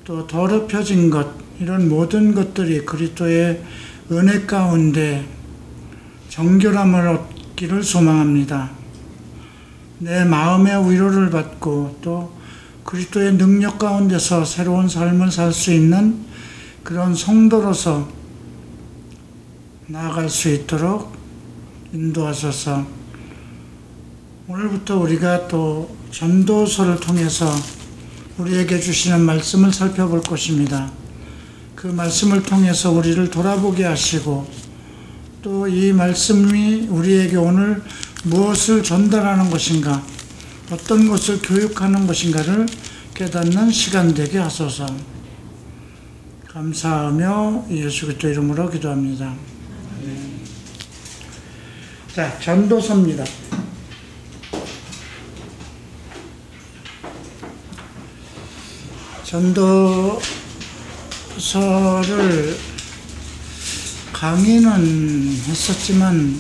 또 더럽혀진 것, 이런 모든 것들이 그리스도의 은혜 가운데 정결함을 얻기를 소망합니다. 내 마음의 위로를 받고 또 그리스도의 능력 가운데서 새로운 삶을 살 수 있는 그런 성도로서 나아갈 수 있도록 인도하소서. 오늘부터 우리가 또 전도서를 통해서 우리에게 주시는 말씀을 살펴볼 것입니다. 그 말씀을 통해서 우리를 돌아보게 하시고 또 이 말씀이 우리에게 오늘 무엇을 전달하는 것인가, 어떤 것을 교육하는 것인가를 깨닫는 시간 되게 하소서. 감사하며 예수 그리스도 이름으로 기도합니다. 자, 전도서입니다. 전도서를 강의는 했었지만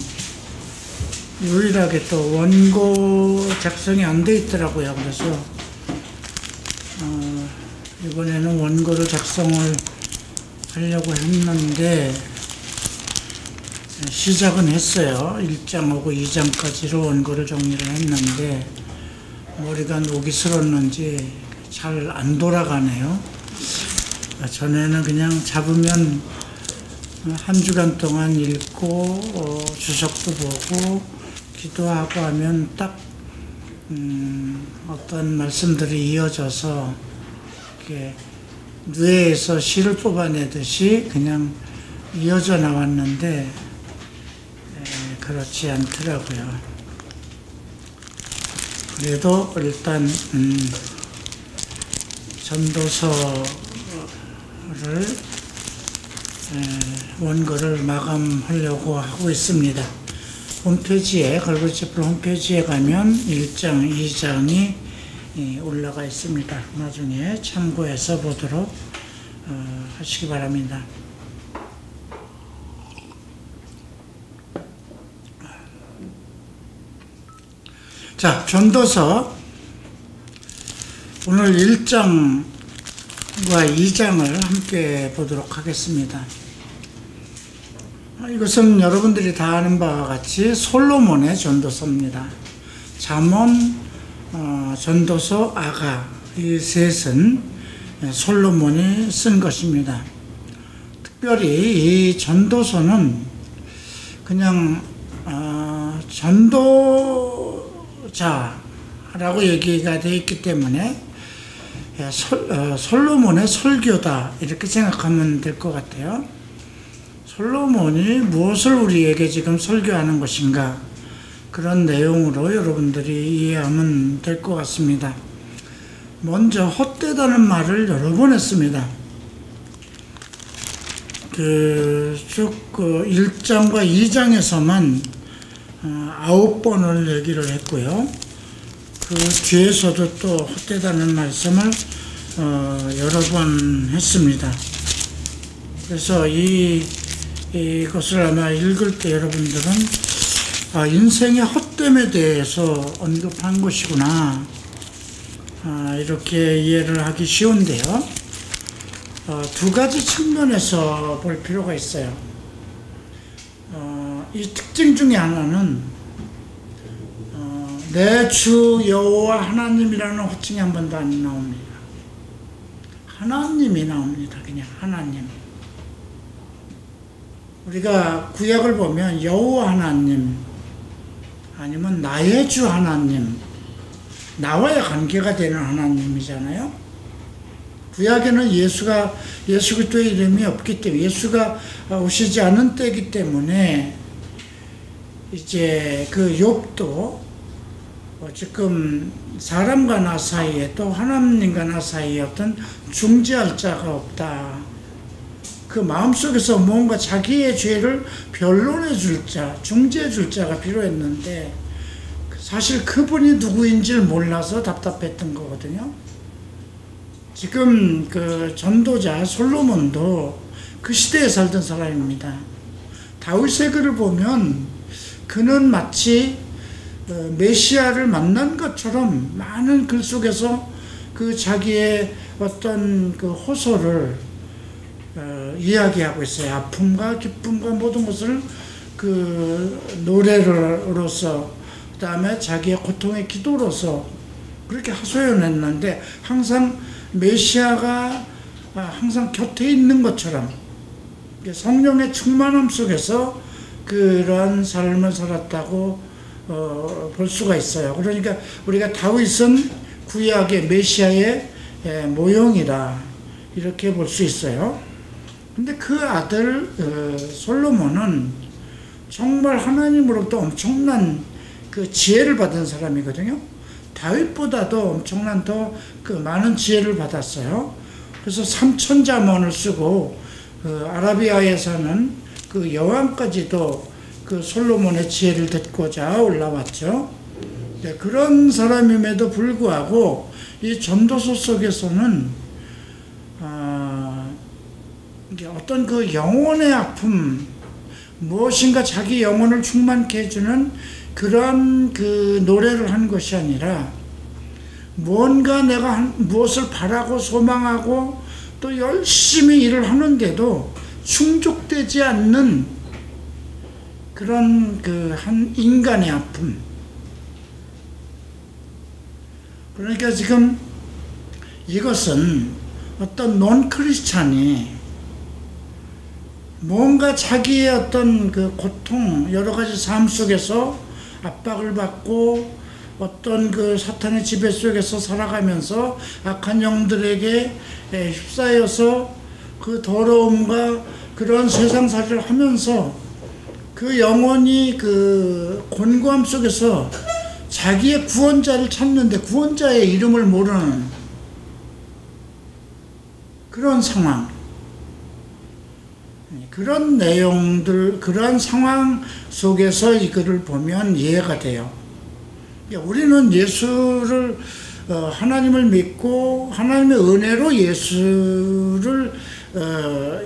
유일하게 또 원고 작성이 안 돼 있더라고요. 그래서 이번에는 원고를 작성을 하려고 했는데 시작은 했어요. 1장하고 2장까지로 원고를 정리를 했는데 머리가 녹이 슬었는지 잘 안 돌아가네요. 전에는 그냥 잡으면 한 주간 동안 읽고 주석도 보고 기도하고 하면 딱 어떤 말씀들이 이어져서 이렇게 뇌에서 실을 뽑아내듯이 그냥 이어져 나왔는데 그렇지 않더라고요. 그래도 일단 전도서를 원고를 마감하려고 하고 있습니다. 홈페이지에, 걸그룹 홈페이지에 가면 1장, 2장이 올라가 있습니다. 나중에 참고해서 보도록 하시기 바랍니다. 자, 전도서 오늘 1장과 2장을 함께 보도록 하겠습니다. 이것은 여러분들이 다 아는 바와 같이 솔로몬의 전도서입니다. 잠언, 전도서, 아가, 이 셋은 솔로몬이 쓴 것입니다. 특별히 이 전도서는 그냥 전도자라고 얘기가 되어 있기 때문에 솔로몬의 설교다 이렇게 생각하면 될 것 같아요. 솔로몬이 무엇을 우리에게 지금 설교하는 것인가, 그런 내용으로 여러분들이 이해하면 될 것 같습니다. 먼저 헛되다는 말을 여러 번 했습니다. 쭉 1장과 2장에서만 9번을 얘기를 했고요. 그 뒤에서도 또 헛되다는 말씀을 여러 번 했습니다. 그래서 이것을 아마 읽을 때 여러분들은 인생의 헛됨에 대해서 언급한 것이구나, 이렇게 이해를 하기 쉬운데요. 두 가지 측면에서 볼 필요가 있어요. 이 특징 중에 하나는 내 주 여호와 하나님이라는 호칭이 한 번도 안 나옵니다. 하나님이 나옵니다. 그냥 하나님. 우리가 구약을 보면 여호와 하나님, 아니면 나의 주 하나님, 나와의 관계가 되는 하나님이잖아요. 구약에는 예수 그리스도의 이름이 없기 때문에, 예수가 오시지 않은 때이기 때문에 이제 그 욥도 지금 사람과 나 사이에, 또 하나님과 나 사이에 어떤 중재할 자가 없다. 그 마음속에서 뭔가 자기의 죄를 변론해 줄 자, 중재해 줄 자가 필요했는데 사실 그분이 누구인지를 몰라서 답답했던 거거든요. 지금 그 전도자 솔로몬도 그 시대에 살던 사람입니다. 다윗의 글을 보면 그는 마치 메시아를 만난 것처럼 많은 글 속에서 그 자기의 어떤 그 호소를 이야기하고 있어요. 아픔과 기쁨과 모든 것을 그 노래로서, 그 다음에 자기의 고통의 기도로서 그렇게 하소연했는데, 항상 메시아가 항상 곁에 있는 것처럼 성령의 충만함 속에서 그러한 삶을 살았다고 볼 수가 있어요. 그러니까 우리가 다윗은 구약의 메시아의 모형이라 이렇게 볼 수 있어요. 근데 그 아들 솔로몬은 정말 하나님으로부터 엄청난 그 지혜를 받은 사람이거든요. 다윗보다도 엄청난 더 그 많은 지혜를 받았어요. 그래서 3천자문을 쓰고 아라비아에 사는 그 여왕까지도 그 솔로몬의 지혜를 듣고자 올라왔죠. 네, 그런 사람임에도 불구하고 이 전도서 속에서는 어떤 그 영혼의 아픔, 무엇인가 자기 영혼을 충만케 해주는 그런 그 노래를 한 것이 아니라, 뭔가 내가 무엇을 바라고 소망하고 또 열심히 일을 하는데도 충족되지 않는 그런 그 한 인간의 아픔. 그러니까 지금 이것은 어떤 논 크리스찬이 뭔가 자기의 어떤 그 고통, 여러 가지 삶 속에서 압박을 받고 어떤 그 사탄의 지배 속에서 살아가면서 악한 영들에게 휩싸여서 그 더러움과 그런 세상살이를 하면서 그 영혼이 그 곤고함 속에서 자기의 구원자를 찾는데 구원자의 이름을 모르는 그런 상황, 그런 내용들, 그런 상황 속에서 이 글을 보면 이해가 돼요. 우리는 예수를 하나님을 믿고 하나님의 은혜로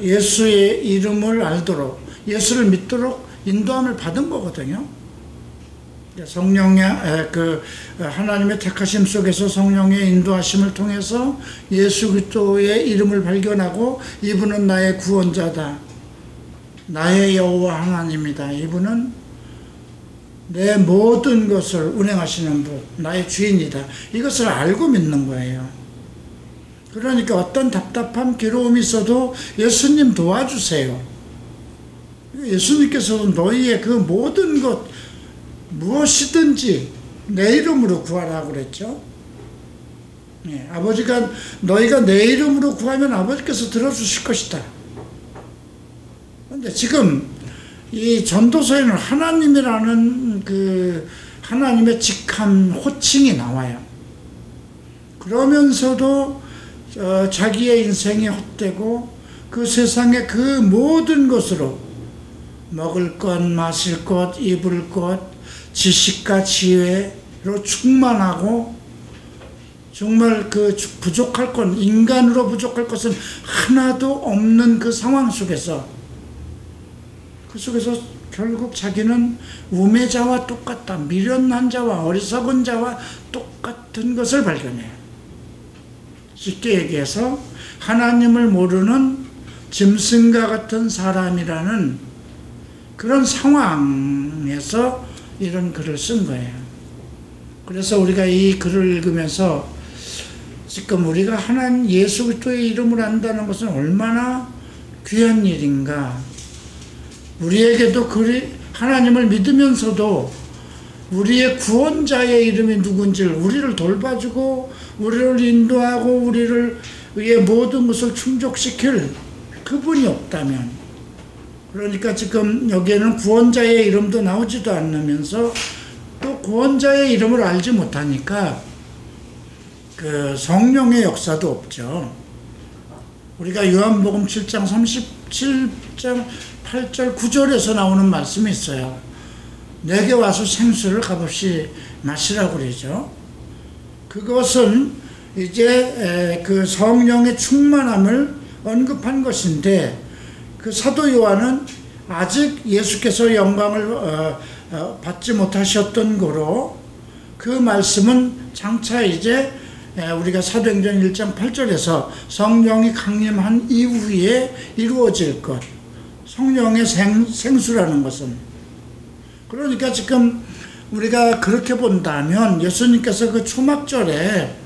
예수의 이름을 알도록, 예수를 믿도록 인도함을 받은 거거든요. 성령의 하나님의 택하심 속에서 성령의 인도하심을 통해서 예수 그리스도의 이름을 발견하고, 이분은 나의 구원자다, 나의 여호와 하나님이다, 이분은 내 모든 것을 운행하시는 분, 나의 주인이다, 이것을 알고 믿는 거예요. 그러니까 어떤 답답함, 괴로움이 있어도 예수님 도와주세요. 예수님께서도 너희의 그 모든 것 무엇이든지 내 이름으로 구하라고 그랬죠. 예, 아버지가 너희가 내 이름으로 구하면 아버지께서 들어주실 것이다. 그런데 지금 이 전도서에는 하나님이라는 그 하나님의 직함, 호칭이 나와요. 그러면서도 자기의 인생이 헛되고 그 세상의 그 모든 것으로 먹을 것, 마실 것, 입을 것, 지식과 지혜로 충만하고, 정말 그 부족할 것, 인간으로 부족할 것은 하나도 없는 그 상황 속에서, 그 속에서 결국 자기는 우매자와 똑같다, 미련한 자와 어리석은 자와 똑같은 것을 발견해요. 쉽게 얘기해서 하나님을 모르는 짐승과 같은 사람이라는 그런 상황에서 이런 글을 쓴 거예요. 그래서 우리가 이 글을 읽으면서 지금 우리가 하나님 예수 그리스도의 이름을 안다는 것은 얼마나 귀한 일인가, 우리에게도 하나님을 믿으면서도 우리의 구원자의 이름이 누군지를, 우리를 돌봐주고 우리를 인도하고 우리의 모든 것을 충족시킬 그분이 없다면, 그러니까 지금 여기에는 구원자의 이름도 나오지도 않으면서 또 구원자의 이름을 알지 못하니까 그 성령의 역사도 없죠. 우리가 요한복음 7장 37장 8절 9절에서 나오는 말씀이 있어요. 내게 와서 생수를 값없이 마시라고 그러죠. 그것은 이제 그 성령의 충만함을 언급한 것인데, 그 사도 요한은 아직 예수께서 영광을 받지 못하셨던 거로 그 말씀은 장차 이제 우리가 사도행전 1장 8절에서 성령이 강림한 이후에 이루어질 것, 성령의 생수라는 것은, 그러니까 지금 우리가 그렇게 본다면 예수님께서 그 초막절에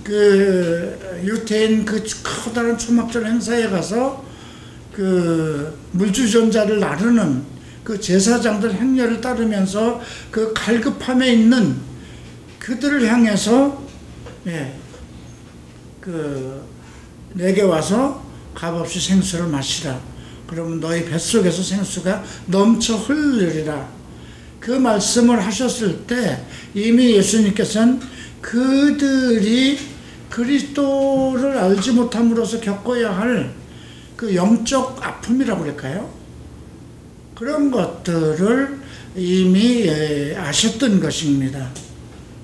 그 유태인 그 커다란 초막절 행사에 가서 그 물주전자를 나르는 그 제사장들 행렬을 따르면서 그 갈급함에 있는 그들을 향해서 내게 와서 값없이 생수를 마시라. 그러면 너희 뱃속에서 생수가 넘쳐 흘리리라. 그 말씀을 하셨을 때 이미 예수님께서는 그들이 그리스도를 알지 못함으로써 겪어야 할 그 영적 아픔이라고 그럴까요? 그런 것들을 이미 아셨던 것입니다.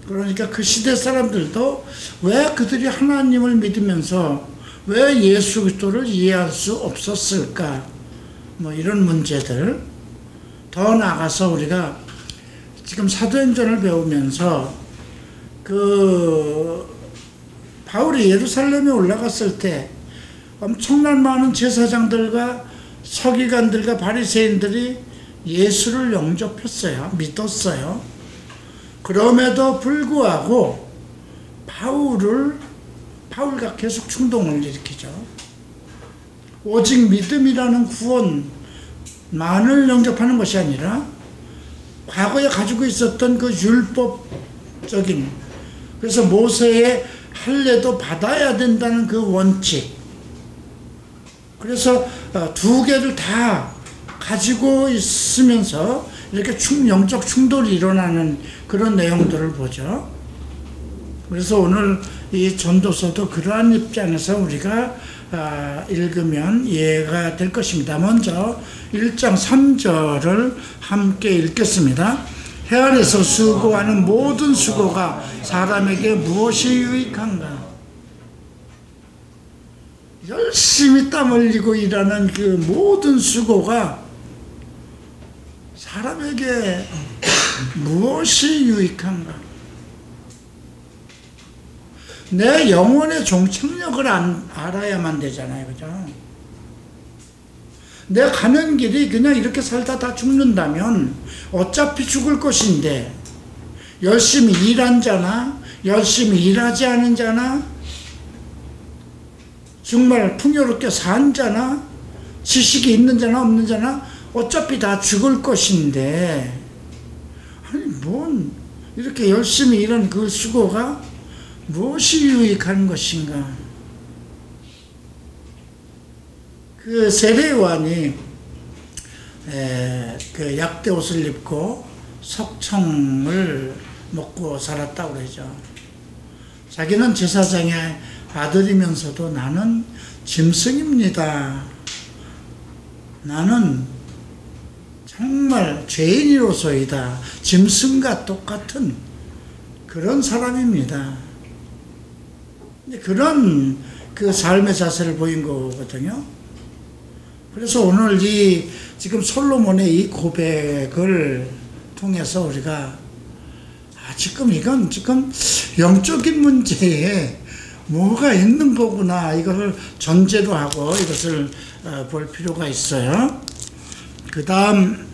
그러니까 그 시대 사람들도 왜 그들이 하나님을 믿으면서 왜 예수 그리스도를 이해할 수 없었을까? 뭐 이런 문제들. 더 나아가서 우리가 지금 사도행전을 배우면서 그 바울이 예루살렘에 올라갔을 때 엄청난 많은 제사장들과 서기관들과 바리새인들이 예수를 영접했어요. 믿었어요. 그럼에도 불구하고 바울과 계속 충동을 일으키죠. 오직 믿음이라는 구원만을 영접하는 것이 아니라 과거에 가지고 있었던 그 율법적인, 그래서 모세의 할례도 받아야 된다는 그 원칙, 그래서 두 개를 다 가지고 있으면서 이렇게 영적 충돌이 일어나는 그런 내용들을 보죠. 그래서 오늘 이 전도서도 그러한 입장에서 우리가 읽으면 이해가 될 것입니다. 먼저 1장 3절을 함께 읽겠습니다. 해 아래서 수고하는 모든 수고가 사람에게 무엇이 유익한가? 열심히 땀 흘리고 일하는 그 모든 수고가 사람에게 무엇이 유익한가? 내 영혼의 종착역을 알아야만 되잖아요. 그죠? 내 가는 길이 그냥 이렇게 살다 다 죽는다면 어차피 죽을 것인데, 열심히 일한 자나 열심히 일하지 않은 자나 정말 풍요롭게 산 자나 지식이 있는 자나 없는 자나 어차피 다 죽을 것인데, 아니 뭔 이렇게 열심히 일한 그 수고가 무엇이 유익한 것인가? 그 세례요한이 그 약대 옷을 입고 석청을 먹고 살았다고 그러죠. 자기는 제사장의 아들이면서도 나는 짐승입니다. 나는 정말 죄인으로서이다. 짐승과 똑같은 그런 사람입니다. 그런 그 삶의 자세를 보인 거거든요. 그래서 오늘 이 지금 솔로몬의 이 고백을 통해서 우리가 지금 이건 지금 영적인 문제에 뭐가 있는 거구나, 이것을 전제로 하고 이것을 볼 필요가 있어요. 그 다음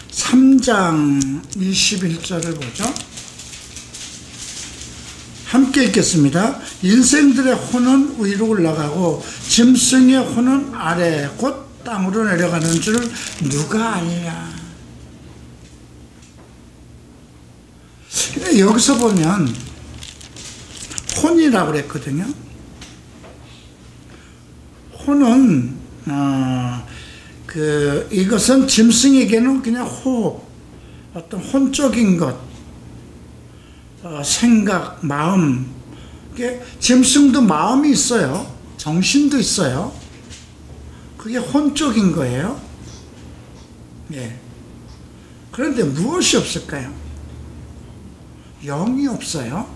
3장 21절을 보죠. 함께 읽겠습니다. 인생들의 혼은 위로 올라가고 짐승의 혼은 아래 곧 땅으로 내려가는 줄 누가 알냐. 여기서 보면 혼이라고 그랬거든요. 혼은 이것은 짐승에게는 그냥 호흡, 어떤 혼적인 것, 생각, 마음. 짐승도 마음이 있어요. 정신도 있어요. 그게 혼적인 거예요. 예. 그런데 무엇이 없을까요? 영이 없어요.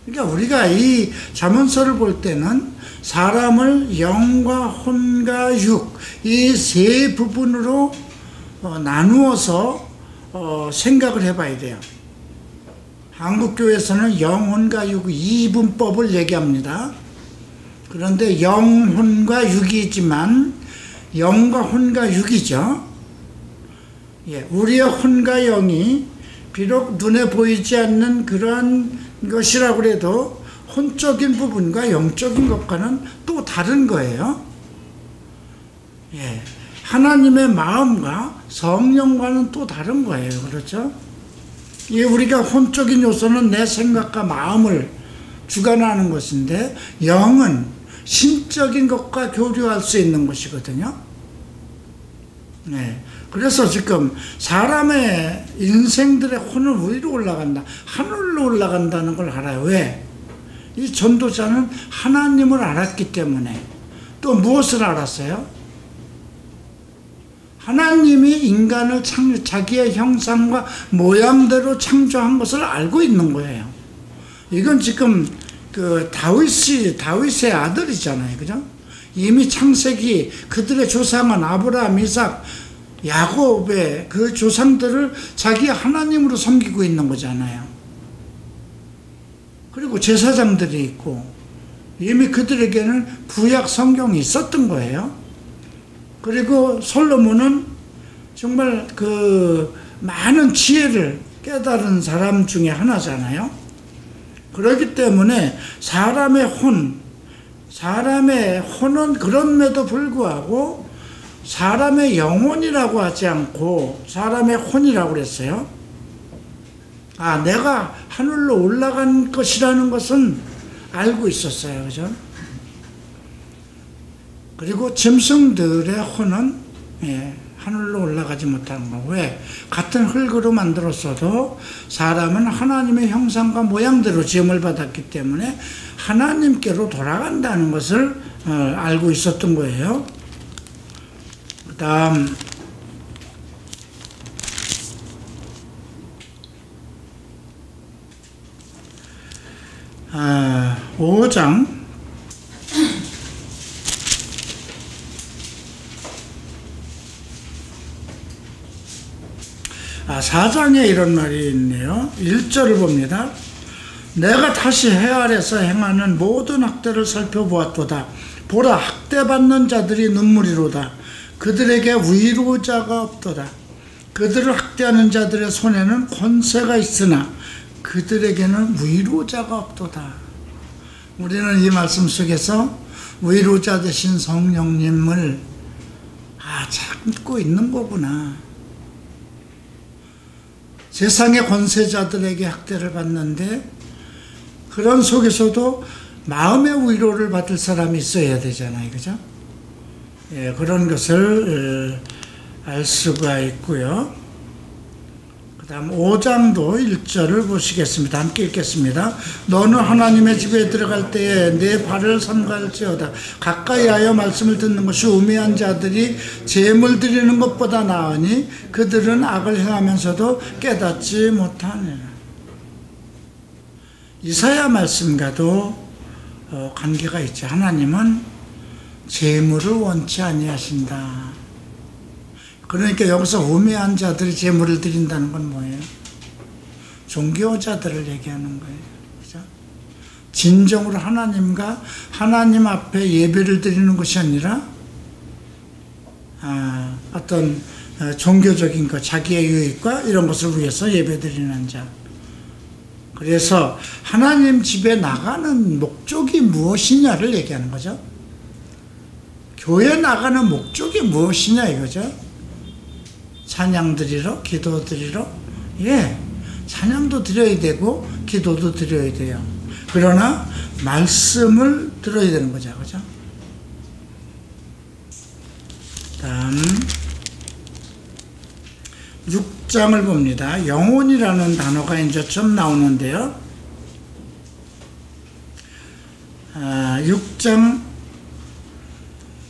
그러니까 우리가 이 잠언서를 볼 때는 사람을 영과 혼과 육, 이 세 부분으로 나누어서 생각을 해봐야 돼요. 한국교회에서는 영혼과 육 이분법을 얘기합니다. 그런데 영혼과 육이지만 영과 혼과 육이죠. 예, 우리의 혼과 영이 비록 눈에 보이지 않는 그러한 것이라고 해도 혼적인 부분과 영적인 것과는 또 다른 거예요. 예, 하나님의 마음과 성령과는 또 다른 거예요. 그렇죠? 예, 우리가 혼적인 요소는 내 생각과 마음을 주관하는 것인데 영은 신적인 것과 교류할 수 있는 것이거든요. 네. 그래서 지금 사람의 인생들의 혼은 위로 올라간다, 하늘로 올라간다는 걸 알아요. 왜? 이 전도자는 하나님을 알았기 때문에. 또 무엇을 알았어요? 하나님이 인간을 자기의 형상과 모양대로 창조한 것을 알고 있는 거예요. 이건 지금 다윗의 아들이잖아요. 그죠? 이미 창세기 그들의 조상은 아브라함, 이삭, 야곱의 그 조상들을 자기 하나님으로 섬기고 있는 거잖아요. 그리고 제사장들이 있고 이미 그들에게는 구약 성경이 있었던 거예요. 그리고 솔로몬은 정말 그 많은 지혜를 깨달은 사람 중에 하나잖아요. 그렇기 때문에 사람의 혼은 그럼에도 불구하고 사람의 영혼이라고 하지 않고 사람의 혼이라고 그랬어요. 아, 내가 하늘로 올라간 것이라는 것은 알고 있었어요. 그죠? 그리고 짐승들의 혼은 하늘로 올라가지 못하는 거. 왜? 같은 흙으로 만들었어도 사람은 하나님의 형상과 모양대로 지음을 받았기 때문에 하나님께로 돌아간다는 것을 알고 있었던 거예요. 그 다음 5장 4장에 이런 말이 있네요. 1절을 봅니다. 내가 다시 해 아래서 행하는 모든 학대를 살펴보았도다. 보라, 학대받는 자들이 눈물이로다. 그들에게 위로자가 없도다. 그들을 학대하는 자들의 손에는 권세가 있으나 그들에게는 위로자가 없도다. 우리는 이 말씀 속에서 위로자 되신 성령님을 참고 있는 거구나. 세상의 권세자들에게 학대를 받는데 그런 속에서도 마음의 위로를 받을 사람이 있어야 되잖아요. 그죠? 예, 그런 것을 알 수가 있고요. 그 다음 5장도 1절을 보시겠습니다. 함께 읽겠습니다. 너는 하나님의 집에 들어갈 때에 내 발을 삼갈지어다. 가까이 하여 말씀을 듣는 것이 우매한 자들이 재물 드리는 것보다 나으니 그들은 악을 행하면서도 깨닫지 못하느니라. 이사야 말씀과도 관계가 있죠. 하나님은 재물을 원치 아니하신다. 그러니까 여기서 우매한 자들이 재물을 드린다는 건 뭐예요? 종교자들을 얘기하는 거예요. 그죠? 진정으로 하나님과 하나님 앞에 예배를 드리는 것이 아니라 어떤 종교적인 것, 자기의 유익과 이런 것을 위해서 예배 드리는 자. 그래서 하나님 집에 나가는 목적이 무엇이냐를 얘기하는 거죠. 교회 나가는 목적이 무엇이냐 이거죠. 찬양 드리러, 기도 드리러, 찬양도 드려야 되고 기도도 드려야 돼요. 그러나 말씀을 들어야 되는 거죠. 그죠? 다음 6장을 봅니다. 영혼이라는 단어가 이제 좀 나오는데요. 6장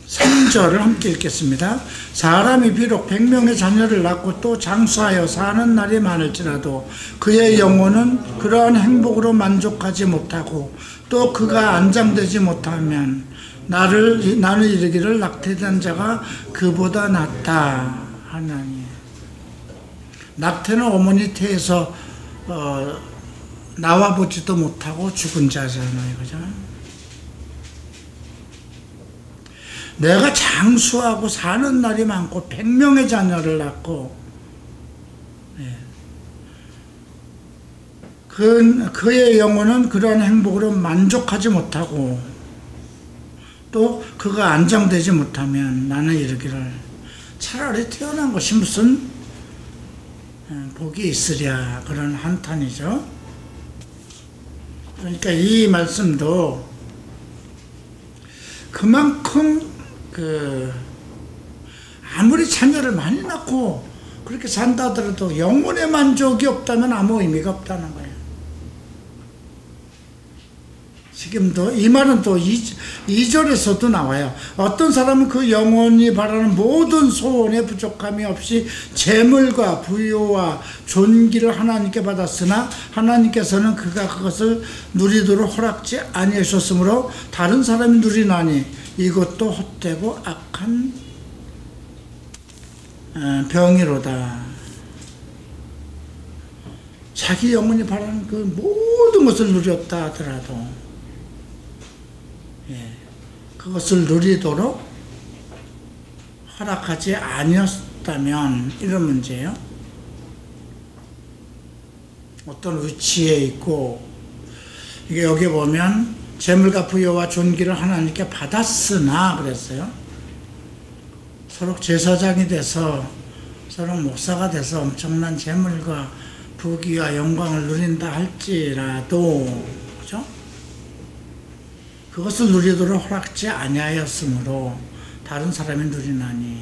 3절을 함께 읽겠습니다. 사람이 비록 100명의 자녀를 낳고 또 장수하여 사는 날이 많을지라도 그의 영혼은 그러한 행복으로 만족하지 못하고 또 그가 안장되지 못하면 나는 이르기를 낙태된 자가 그보다 낫다 하나니. 낙태는 어머니 태에서 나와보지도 못하고 죽은 자잖아요. 그죠? 내가 장수하고 사는 날이 많고 100명의 자녀를 낳고, 예. 그의 영혼은 그러한 행복으로 만족하지 못하고 또 그가 안정되지 못하면 나는 이르기를 차라리 태어난 것이 무슨 복이 있으랴, 그런 한탄이죠. 그러니까 이 말씀도 그만큼 아무리 자녀를 많이 낳고 그렇게 산다 하더라도 영혼의 만족이 없다면 아무 의미가 없다는 거예요. 지금도 이 말은 또 2절에서도 나와요. 어떤 사람은 그 영혼이 바라는 모든 소원에 부족함이 없이 재물과 부유와 존귀를 하나님께 받았으나 하나님께서는 그가 그것을 누리도록 허락지 아니하셨으므로 다른 사람이 누리나니 이것도 헛되고 악한 병이로다. 자기 영혼이 바라는 그 모든 것을 누렸다 하더라도 그것을 누리도록 허락하지 아니었다면, 이런 문제예요. 어떤 위치에 있고, 이게 여기 보면 재물과 부여와 존귀를 하나님께 받았으나 그랬어요. 서로 제사장이 돼서 서로 목사가 돼서 엄청난 재물과 부귀와 영광을 누린다 할지라도, 그죠? 그것을 누리도록 허락지 아니하였으므로 다른 사람이 누리나니.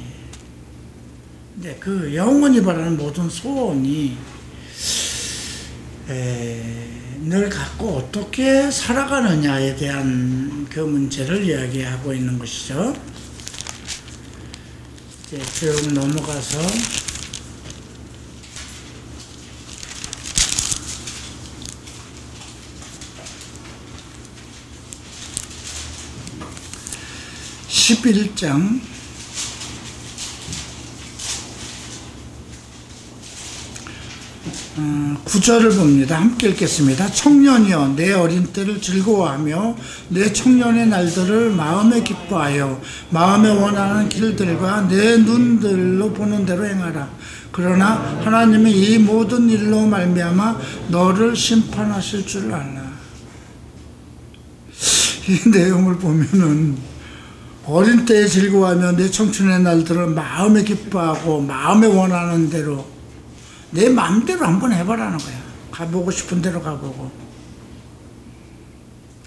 근데 그 영원히 바라는 모든 소원이 늘 갖고 어떻게 살아가느냐에 대한 그 문제를 이야기하고 있는 것이죠. 이제 쭉 넘어가서 11장 9절을 봅니다. 함께 읽겠습니다. 청년이여 내 어린 때를 즐거워하며 내 청년의 날들을 마음에 기뻐하여 마음에 원하는 길들과 내 눈들로 보는 대로 행하라. 그러나 하나님의 이 모든 일로 말미암아 너를 심판하실 줄 알라. 이 내용을 보면은 어린 때에 즐거워하며 내 청춘의 날들을 마음에 기뻐하고 마음에 원하는 대로 내 마음대로 한번 해보라는 거야. 가보고 싶은 대로 가보고.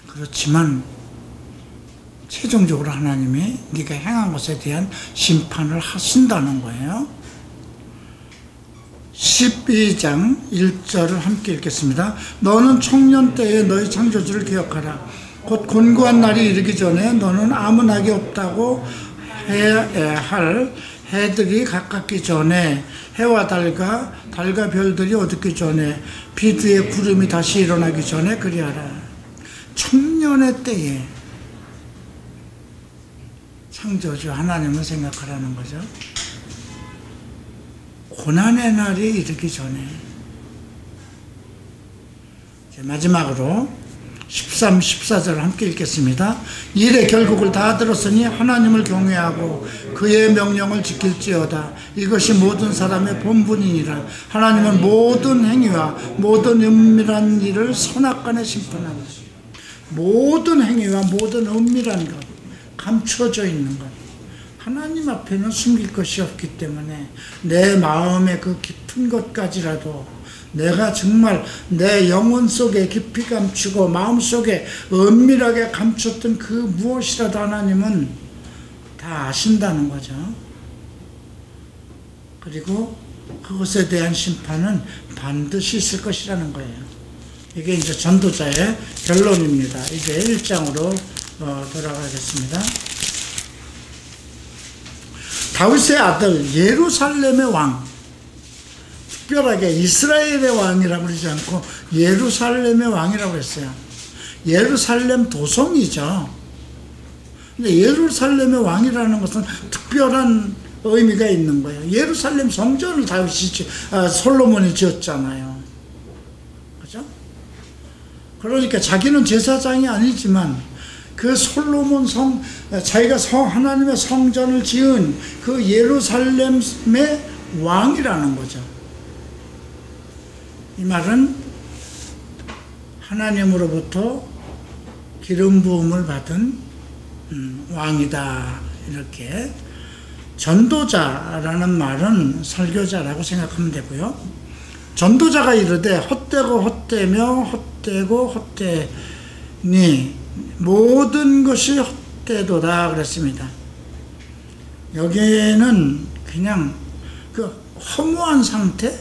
그렇지만 최종적으로 하나님이 네가 행한 것에 대한 심판을 하신다는 거예요. 12장 1절을 함께 읽겠습니다. 너는 청년 때에 너희 창조주를 기억하라. 곧 곤고한 날이 이르기 전에 너는 아무 낙이 없다고 할 해들이 가깝기 전에 해와 달과 별들이 어둡기 전에 비두의 구름이 다시 일어나기 전에 그리하라. 청년의 때에 창조주 하나님을 생각하라는 거죠. 고난의 날이 이르기 전에. 마지막으로 13, 14절 함께 읽겠습니다. 일의 결국을 다 들었으니 하나님을 경외하고 그의 명령을 지킬지어다. 이것이 모든 사람의 본분이니라. 하나님은 모든 행위와 모든 은밀한 일을 선악간에 심판한다. 모든 행위와 모든 은밀한 것, 감춰져 있는 것, 하나님 앞에는 숨길 것이 없기 때문에 내 마음의 그 깊은 것까지라도 내가 정말 내 영혼 속에 깊이 감추고 마음속에 은밀하게 감췄던 그 무엇이라도 하나님은 다 아신다는 거죠. 그리고 그것에 대한 심판은 반드시 있을 것이라는 거예요. 이게 이제 전도자의 결론입니다. 이제 1장으로 돌아가겠습니다. 다윗의 아들 예루살렘의 왕, 특별하게 이스라엘의 왕이라고 그러지 않고 예루살렘의 왕이라고 했어요. 예루살렘 도성이죠. 근데 예루살렘의 왕이라는 것은 특별한 의미가 있는 거예요. 예루살렘 성전을 솔로몬이 지었잖아요. 그죠? 그러니까 자기는 제사장이 아니지만 그 솔로몬 자기가 하나님의 성전을 지은 그 예루살렘의 왕이라는 거죠. 이 말은 하나님으로부터 기름 부음을 받은 왕이다. 이렇게 전도자라는 말은 설교자라고 생각하면 되고요. 전도자가 이르되 헛되고 헛되며 헛되고 헛되니 모든 것이 헛되도다 그랬습니다. 여기에는 그냥 그 허무한 상태?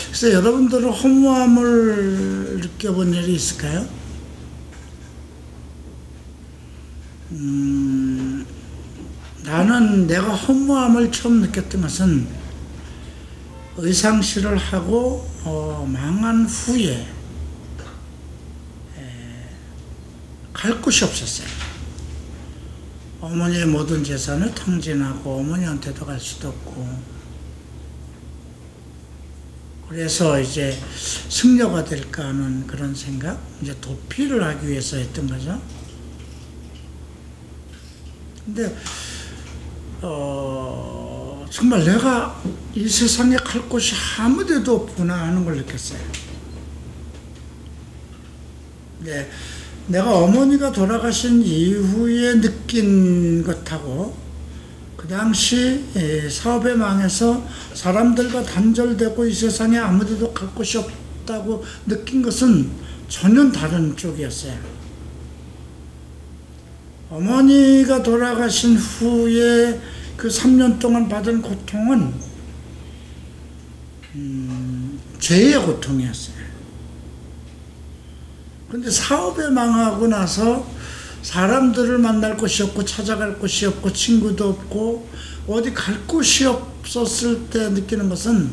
그래서 여러분들은 허무함을 느껴본 일이 있을까요? 나는 내가 허무함을 처음 느꼈던 것은 의상실을 하고 망한 후에 갈 곳이 없었어요. 어머니의 모든 재산을 탕진하고 어머니한테도 갈 수도 없고, 그래서 이제 승려가 될까 하는 그런 생각, 이제 도피를 하기 위해서 했던 거죠. 근데 정말 내가 이 세상에 갈 곳이 아무 데도 없구나 하는 걸 느꼈어요. 네, 내가 어머니가 돌아가신 이후에 느낀 것하고 그 당시 사업에 망해서 사람들과 단절되고 이 세상에 아무 데도 갈 곳이 없다고 느낀 것은 전혀 다른 쪽이었어요. 어머니가 돌아가신 후에 그 3년 동안 받은 고통은 죄의 고통이었어요. 근데 사업에 망하고 나서 사람들을 만날 곳이 없고 찾아갈 곳이 없고 친구도 없고 어디 갈 곳이 없었을 때 느끼는 것은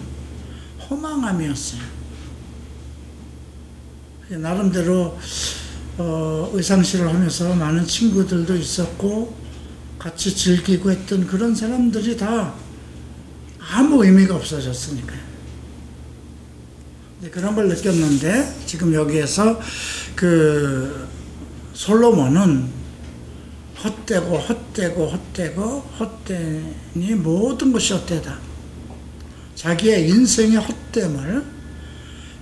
허망함이었어요. 나름대로 의상실을 하면서 많은 친구들도 있었고 같이 즐기고 했던 그런 사람들이 다 아무 의미가 없어졌으니까요. 그런 걸 느꼈는데 지금 여기에서 그 솔로몬은 헛되고 헛되고 헛되고 헛되니 모든 것이 헛되다. 자기의 인생의 헛됨을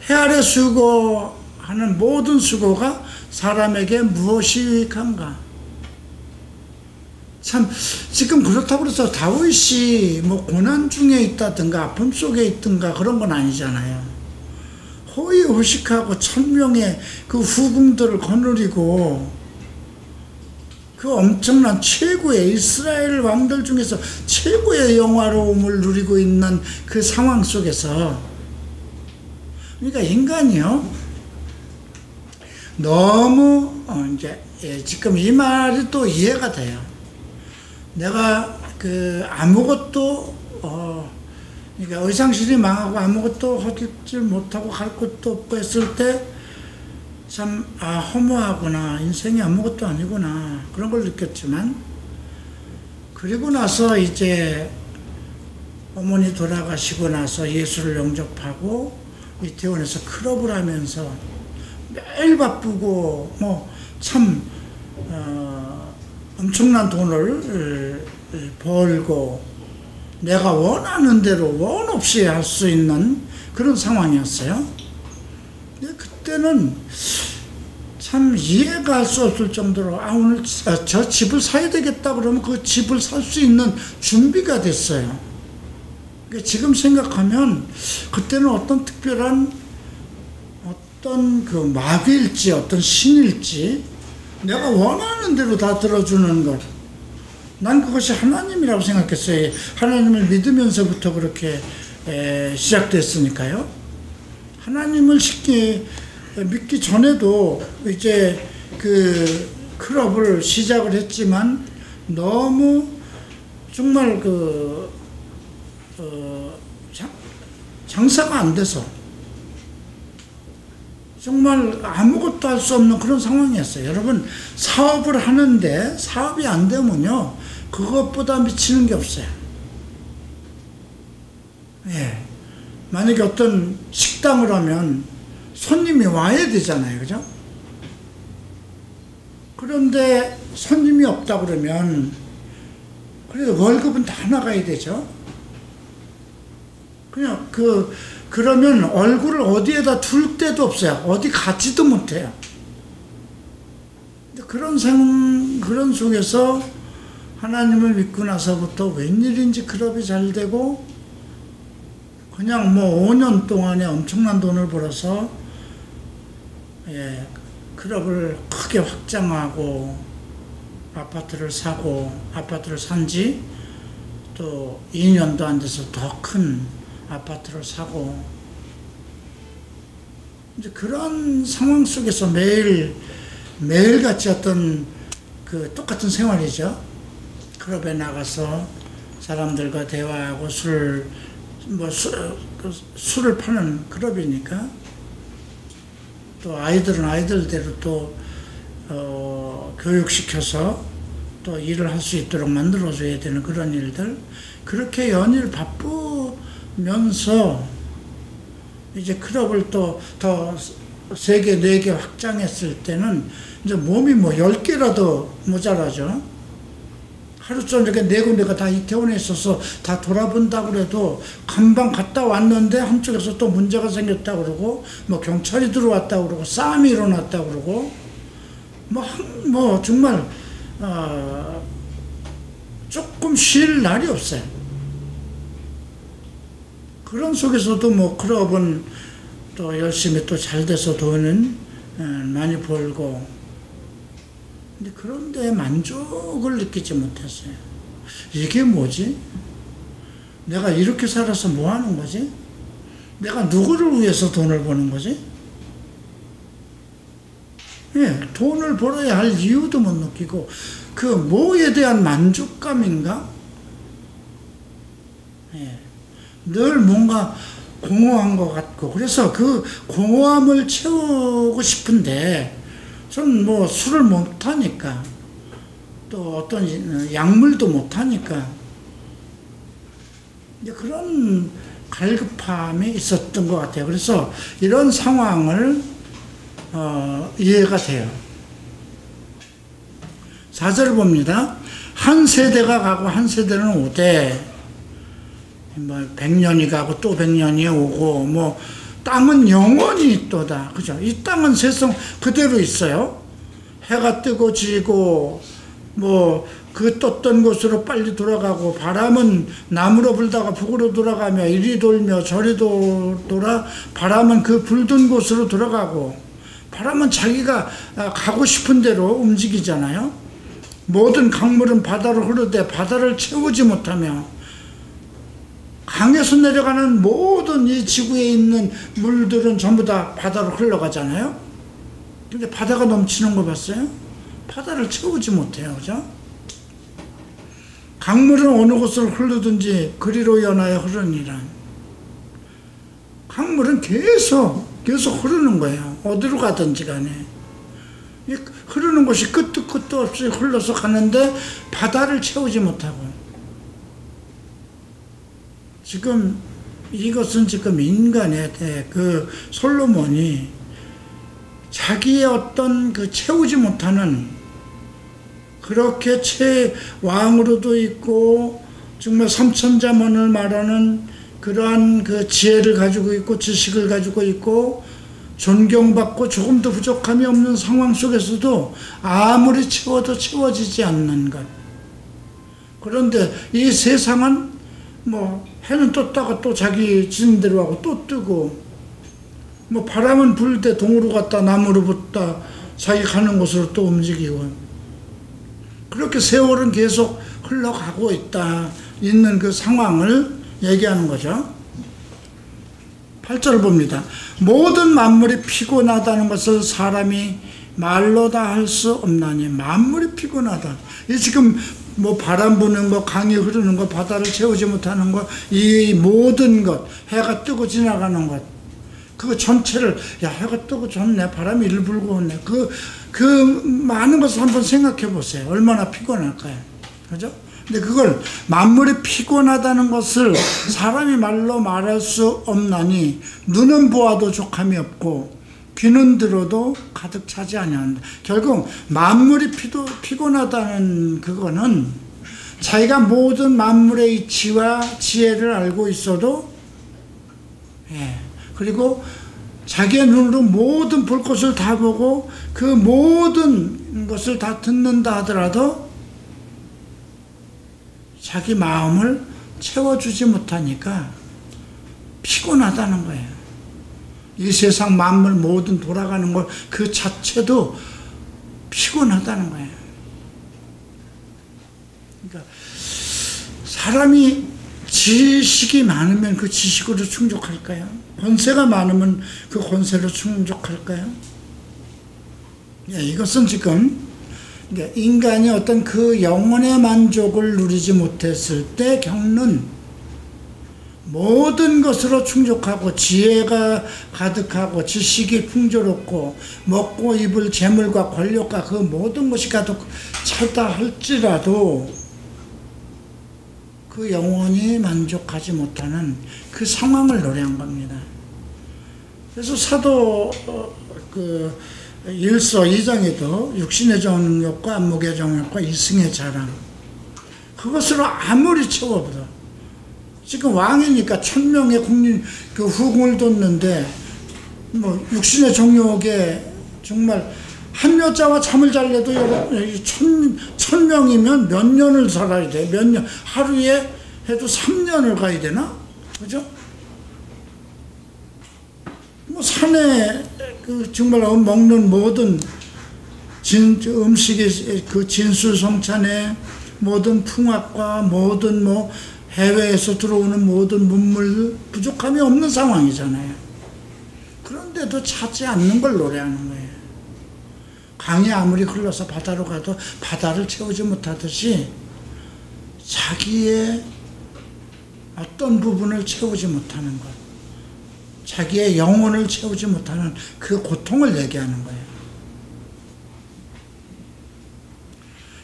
해 아래 수고하는 모든 수고가 사람에게 무엇이 유익한가. 참 지금 그렇다고 해서 다윗이 뭐 고난 중에 있다든가 아픔 속에 있든가 그런 건 아니잖아요. 호의호식하고 천명의 그 후궁들을 거느리고 그 엄청난 최고의 이스라엘 왕들 중에서 최고의 영화로움을 누리고 있는 그 상황 속에서, 그러니까 인간이요 너무 지금 이 말이 또 이해가 돼요. 내가 그 아무것도 그러니까 의상실이 망하고 아무것도 하지 못하고 갈 곳도 없고 했을 때 참 허무하구나, 인생이 아무것도 아니구나 그런 걸 느꼈지만, 그리고 나서 이제 어머니 돌아가시고 나서 예수를 영접하고 이태원에서 클럽을 하면서 매일 바쁘고 뭐 참 엄청난 돈을 벌고 내가 원하는 대로 원 없이 할 수 있는 그런 상황이었어요. 그때는 참 이해가 할 수 없을 정도로 오늘 저 집을 사야 되겠다 그러면 그 집을 살 수 있는 준비가 됐어요. 지금 생각하면 그때는 어떤 특별한 어떤 그 마귀일지 어떤 신일지 내가 원하는 대로 다 들어주는 것, 난 그것이 하나님이라고 생각했어요. 하나님을 믿으면서부터 그렇게 시작됐으니까요. 하나님을 쉽게 믿기 전에도 이제 그 클럽을 시작을 했지만 너무 정말 그 장사가 안 돼서 정말 아무것도 할 수 없는 그런 상황이었어요. 여러분, 사업을 하는데 사업이 안 되면요 그것보다 미치는 게 없어요. 예. 만약에 어떤 식당을 하면 손님이 와야 되잖아요. 그죠? 그런데 손님이 없다 그러면 그래도 월급은 다 나가야 되죠. 그냥 그러면 얼굴을 어디에다 둘 데도 없어요. 어디 가지도 못해요. 그런 속에서 하나님을 믿고 나서부터 웬일인지 클럽이 잘 되고 그냥 뭐 5년 동안에 엄청난 돈을 벌어서 클럽을 크게 확장하고 아파트를 사고 아파트를 산지 또 2년도 안 돼서 더 큰 아파트를 사고 이제 그런 상황 속에서 매일같이 어떤 그 똑같은 생활이죠. 클럽에 나가서 사람들과 대화하고 술을 파는 클럽이니까 또 아이들은 아이들대로 또 교육시켜서 또 일을 할 수 있도록 만들어줘야 되는 그런 일들 그렇게 연일 바쁘면서 이제 클럽을 또 더 3개, 4개 확장했을 때는 이제 몸이 뭐 10개라도 모자라죠. 하루 저녁에 4군데가 다 이태원에 있어서 다 돌아본다고 그래도 금방 갔다 왔는데 한쪽에서 또 문제가 생겼다 그러고 뭐 경찰이 들어왔다 그러고 싸움이 일어났다 그러고 뭐 정말 조금 쉴 날이 없어요. 그런 속에서도 뭐 클럽은 또 열심히 또 잘 돼서 돈은 많이 벌고 근데 그런데 만족을 느끼지 못했어요. 이게 뭐지? 내가 이렇게 살아서 뭐 하는 거지? 내가 누구를 위해서 돈을 버는 거지? 돈을 벌어야 할 이유도 못 느끼고 그 뭐에 대한 만족감인가? 늘 뭔가 공허한 것 같고 그래서 그 공허함을 채우고 싶은데 저는 뭐 술을 못하니까 또 어떤 약물도 못하니까 이제 그런 갈급함이 있었던 것 같아요. 그래서 이런 상황을 이해가 돼요. 4절 봅니다. 한 세대가 가고 한 세대는 오되 뭐 100년이 가고 또 100년이 오고 뭐 땅은 영원히 있도다. 그죠? 이 땅은 세상 그대로 있어요. 해가 뜨고 지고 뭐 그 떴던 곳으로 빨리 돌아가고 바람은 남으로 불다가 북으로 돌아가며 이리 돌며 저리 돌아 바람은 그 불던 곳으로 돌아가고 바람은 자기가 가고 싶은 대로 움직이잖아요. 모든 강물은 바다로 흐르되 바다를 채우지 못하며 강에서 내려가는 모든 이 지구에 있는 물들은 전부 다 바다로 흘러가잖아요. 근데 바다가 넘치는 거 봤어요? 바다를 채우지 못해요. 그죠? 강물은 어느 곳으로 흐르든지 그리로 연하여 흐르니라. 강물은 계속 흐르는 거예요. 어디로 가든지 간에. 흐르는 곳이 끝도 없이 흘러서 가는데 바다를 채우지 못하고. 이것은 지금 인간의 그 솔로몬이 자기의 어떤 그 채우지 못하는 그렇게 왕으로도 있고 정말 삼천자문을 말하는 그러한 그 지혜를 가지고 있고 지식을 가지고 있고 존경받고 조금도 부족함이 없는 상황 속에서도 아무리 채워도 채워지지 않는 것. 그런데 이 세상은 뭐 해는 떴다가 또 자기 지름대로 하고 또 뜨고 뭐 바람은 불 때 동으로 갔다 남으로 붙다 자기 가는 곳으로 또 움직이고 그렇게 세월은 계속 흘러가고 있는 그 상황을 얘기하는 거죠. 8절 봅니다. 모든 만물이 피곤하다는 것을 사람이 말로 다 할 수 없나니. 만물이 피곤하다. 이 지금 뭐 바람 부는 거, 강이 흐르는 거, 바다를 채우지 못하는 거, 이 모든 것, 해가 뜨고 지나가는 것, 그 전체를 해가 뜨고 졌네, 바람이 이리 불고 오네. 그 많은 것을 한번 생각해 보세요. 얼마나 피곤할까요? 그죠? 근데 그걸 만물이 피곤하다는 것을 사람이 말로 말할 수 없나니 눈은 보아도 족함이 없고 귀는 들어도 가득 차지 아니한다. 결국 만물이 피곤하다는 그거는 자기가 모든 만물의 이치와 지혜를 알고 있어도 그리고 자기의 눈으로 모든 볼 것을 다 보고 그 모든 것을 다 듣는다 하더라도 자기 마음을 채워주지 못하니까 피곤하다는 거예요. 이 세상 만물 모든 돌아가는 것 그 자체도 피곤하다는 거예요. 그러니까 사람이 지식이 많으면 그 지식으로 충족할까요? 권세가 많으면 그 권세로 충족할까요? 이것은 지금 인간이 어떤 그 영혼의 만족을 누리지 못했을 때 겪는 모든 것으로 충족하고 지혜가 가득하고 지식이 풍조롭고 먹고 입을 재물과 권력과 그 모든 것이 가득 차다 할지라도 그 영혼이 만족하지 못하는 그 상황을 노래한 겁니다. 그래서 사도 일서 2장에도 육신의 정욕과 안목의 정욕과 이승의 자랑 그것으로 아무리 채워도 지금 왕이니까 1000명의 국민 그 후궁을 뒀는데 뭐 육신의 정욕에 정말 한 여자와 잠을 잘래도 1000명이면 몇 년을 살아야 돼. 몇 년, 하루에 해도 3년을 가야 되나? 그죠? 뭐 산에 그 정말 먹는 모든 음식이 그 진수성찬에 모든 풍악과 모든 뭐 해외에서 들어오는 모든 문물 부족함이 없는 상황이잖아요. 그런데도 차지 않는 걸 노래하는 거예요. 강이 아무리 흘러서 바다로 가도 바다를 채우지 못하듯이 자기의 어떤 부분을 채우지 못하는 것, 자기의 영혼을 채우지 못하는 그 고통을 얘기하는 거예요.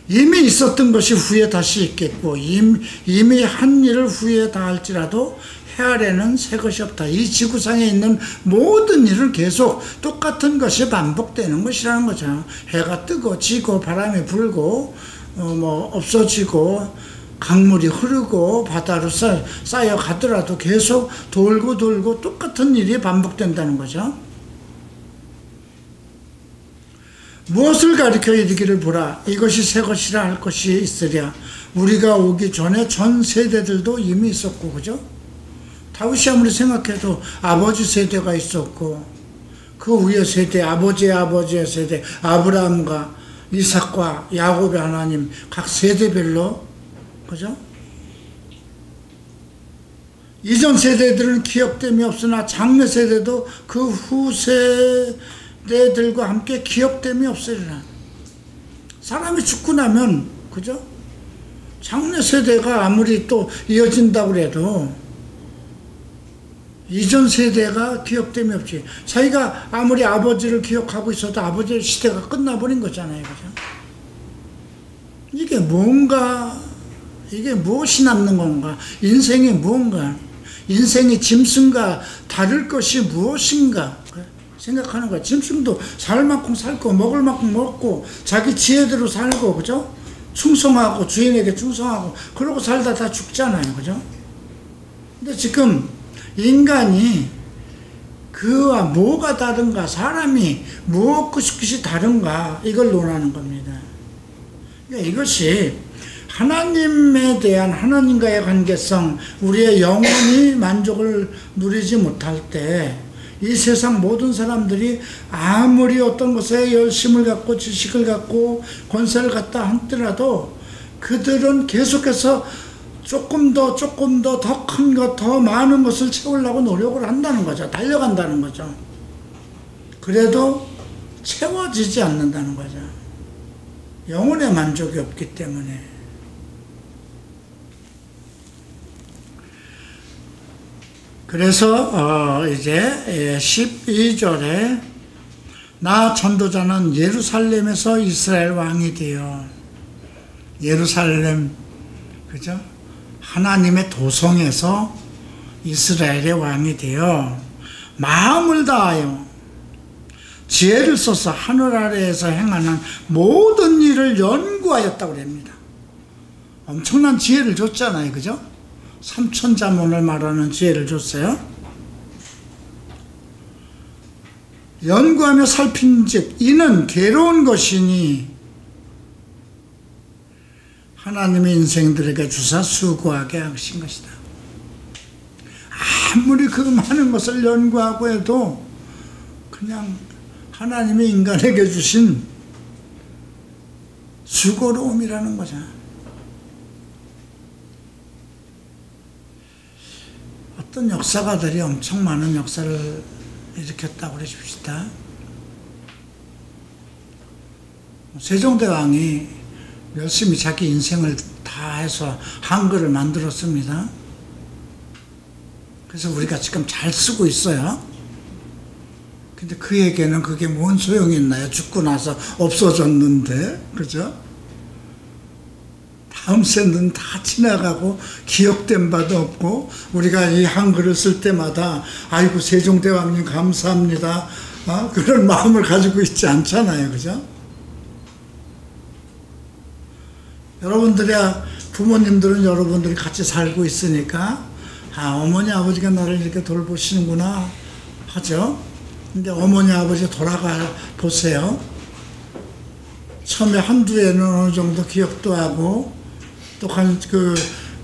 이미 있었던 것이 후에 다시 있겠고 이미 한 일을 후에 다 할지라도 해 아래는 새 것이 없다. 이 지구상에 있는 모든 일은 계속 똑같은 것이 반복되는 것이라는 거죠. 해가 뜨고 지고 바람이 불고 없어지고 강물이 흐르고 바다로 쌓여 가더라도 계속 돌고 돌고 똑같은 일이 반복된다는 거죠. 무엇을 가리켜 이르기를 보라. 이것이 새 것이라 할 것이 있으랴. 우리가 오기 전에 전 세대들도 이미 있었고, 그죠? 다윗이 아무리 생각해도 아버지 세대가 있었고, 그 위의 세대, 아버지의 아버지의 세대, 아브라함과 이삭과 야곱의 하나님, 각 세대별로, 그죠? 이전 세대들은 기억됨이 없으나 장래 세대도 그 후세대들과 함께 기억됨이 없으리라. 사람이 죽고 나면, 그죠? 장래 세대가 아무리 또 이어진다고 해도 이전 세대가 기억됨이 없지. 자기가 아무리 아버지를 기억하고 있어도 아버지의 시대가 끝나버린 거잖아요. 그죠? 이게 뭔가, 이게 무엇이 남는 건가? 인생이 무언가? 인생이 짐승과 다를 것이 무엇인가? 생각하는 거야. 짐승도 살 만큼 살고, 먹을 만큼 먹고, 자기 지혜대로 살고, 그죠? 충성하고, 주인에게 충성하고, 그러고 살다 다 죽잖아요. 그죠? 근데 지금, 인간이 그와 뭐가 다른가, 사람이 무엇이 다른가, 이걸 논하는 겁니다. 그러니까 이것이 하나님에 대한 하나님과의 관계성, 우리의 영혼이 만족을 누리지 못할 때 이 세상 모든 사람들이 아무리 어떤 것에 열심을 갖고 지식을 갖고 권세를 갖다 하더라도 그들은 계속해서 조금 더 큰 것, 더 많은 것을 채우려고 노력을 한다는 거죠. 달려간다는 거죠. 그래도 채워지지 않는다는 거죠. 영혼의 만족이 없기 때문에. 그래서 이제 12절에 나 전도자는 예루살렘에서 이스라엘 왕이 되어 예루살렘 그죠? 하나님의 도성에서 이스라엘의 왕이 되어 마음을 다하여 지혜를 써서 하늘 아래에서 행하는 모든 일을 연구하였다고 합니다. 엄청난 지혜를 줬잖아요. 그죠? 삼천자문을 말하는 지혜를 줬어요. 연구하며 살핀즉 이는 괴로운 것이니 하나님의 인생들에게 주사 수고하게 하신 것이다. 아무리 그 많은 것을 연구하고 해도 그냥 하나님이 인간에게 주신 수고로움이라는 거죠. 어떤 역사가들이 엄청 많은 역사를 일으켰다고 그러십시다. 세종대왕이 열심히 자기 인생을 다해서 한글을 만들었습니다. 그래서 우리가 지금 잘 쓰고 있어요. 근데 그에게는 그게 뭔 소용이 있나요? 죽고 나서 없어졌는데, 그죠? 다음 세는 다 지나가고 기억된 바도 없고, 우리가 이 한글을 쓸 때마다 아이고 세종대왕님 감사합니다, 그런 마음을 가지고 있지 않잖아요. 그죠? 여러분들이야, 부모님들은 여러분들이 같이 살고 있으니까 어머니 아버지가 나를 이렇게 돌보시는구나 하죠. 근데 어머니 아버지 돌아가 보세요. 처음에 한두 해는 어느 정도 기억도 하고 또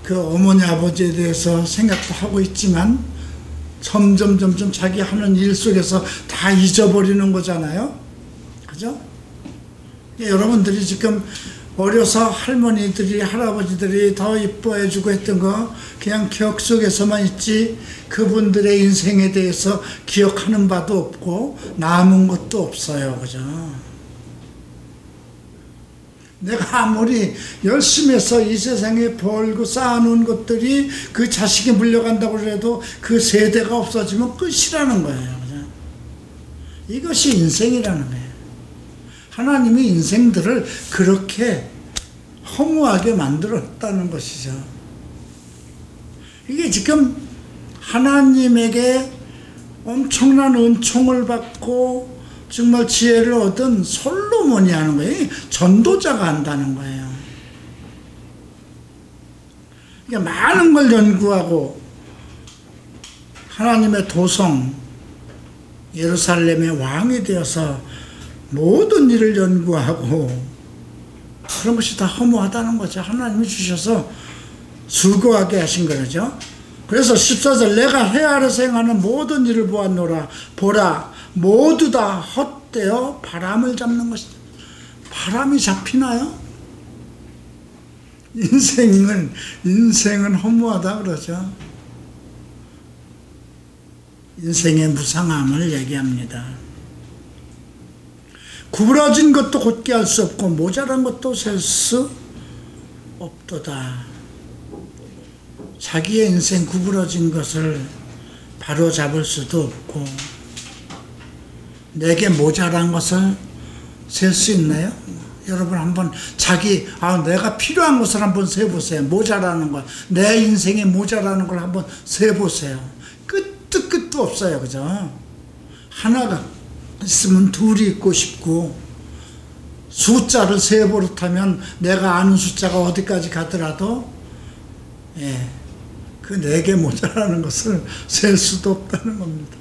그 어머니 아버지에 대해서 생각도 하고 있지만 점점 자기 하는 일 속에서 다 잊어버리는 거잖아요. 그죠? 여러분들이 지금 어려서 할머니들이 할아버지들이 더 이뻐해주고 했던 거 그냥 기억 속에서만 있지 그분들의 인생에 대해서 기억하는 바도 없고 남은 것도 없어요. 그죠? 내가 아무리 열심히 해서 이 세상에 벌고 쌓아놓은 것들이 그 자식이 물려간다고 해도 그 세대가 없어지면 끝이라는 거예요. 그죠? 이것이 인생이라는 거예요. 하나님이 인생들을 그렇게 허무하게 만들었다는 것이죠. 이게 지금 하나님에게 엄청난 은총을 받고 정말 지혜를 얻은 솔로몬이 하는 거예요. 전도자가 한다는 거예요. 그러니까 많은 걸 연구하고 하나님의 도성 예루살렘의 왕이 되어서 모든 일을 연구하고 그런 것이 다 허무하다는 거죠. 하나님이 주셔서 수고하게 하신 거죠. 그래서 14절 내가 해 아래서 행하는 모든 일을 보았노라. 보라 모두 다 헛되어 바람을 잡는 것이다. 바람이 잡히나요? 인생은 허무하다 그러죠. 인생의 무상함을 얘기합니다. 구부러진 것도 곧게 할 수 없고 모자란 것도 셀 수 없도다. 자기의 인생 구부러진 것을 바로 잡을 수도 없고 내게 모자란 것을 셀 수 있나요? 여러분 한번 내가 필요한 것을 한번 세보세요. 모자라는 것, 내 인생에 모자라는 걸 한번 세보세요. 끝도 없어요. 그죠? 하나가 있으면 둘이 있고 싶고 숫자를 세 버릇하면 내가 아는 숫자가 어디까지 가더라도 그 내게 모자라는 것을 셀 수도 없다는 겁니다.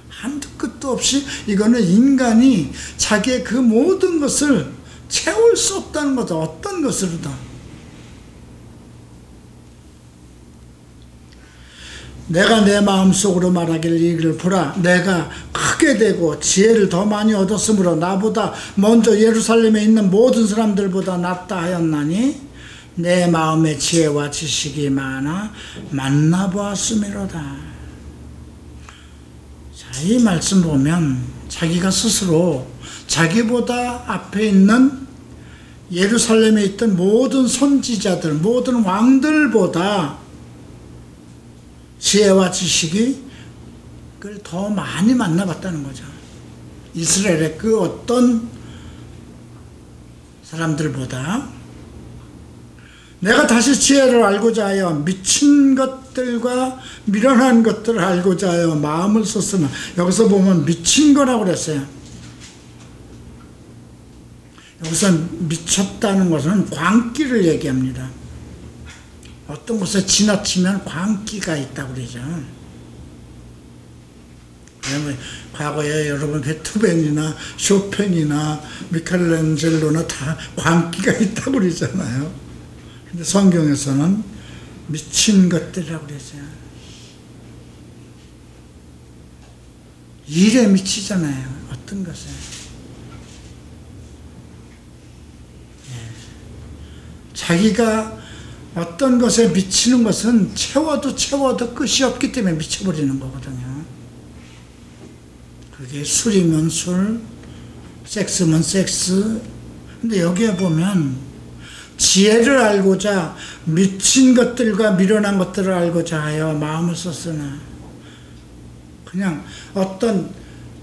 한두 끝도 없이 이거는 인간이 자기의 그 모든 것을 채울 수 없다는 거죠. 어떤 것으로도. 내가 내 마음속으로 말하기를 이를 보라 내가 크게 되고 지혜를 더 많이 얻었으므로 나보다 먼저 예루살렘에 있는 모든 사람들보다 낫다 하였나니 내 마음에 지혜와 지식이 많아 만나보았음이로다. 자, 이 말씀 보면 자기가 스스로 자기보다 앞에 있는 예루살렘에 있던 모든 선지자들 모든 왕들보다 지혜와 지식이 그걸 더 많이 만나봤다는 거죠. 이스라엘의 그 어떤 사람들보다 내가 다시 지혜를 알고자 하여 미친 것들과 미련한 것들을 알고자 하여 마음을 썼으나, 여기서 보면 미친 거라고 그랬어요. 여기서 미쳤다는 것은 광기를 얘기합니다. 어떤 곳에 지나치면 광기가 있다고 그러죠. 과거에 여러분 베토벤이나 쇼팽이나 미켈란젤로나 다 광기가 있다고 그러잖아요. 근데 성경에서는 미친 것들이라고 그랬어요. 일에 미치잖아요. 어떤 것에. 자기가 어떤 것에 미치는 것은 채워도 끝이 없기 때문에 미쳐버리는 거거든요. 그게 술이면 술, 섹스면 섹스. 근데 여기에 보면 지혜를 알고자 미친 것들과 미련한 것들을 알고자 하여 마음을 썼으나, 그냥 어떤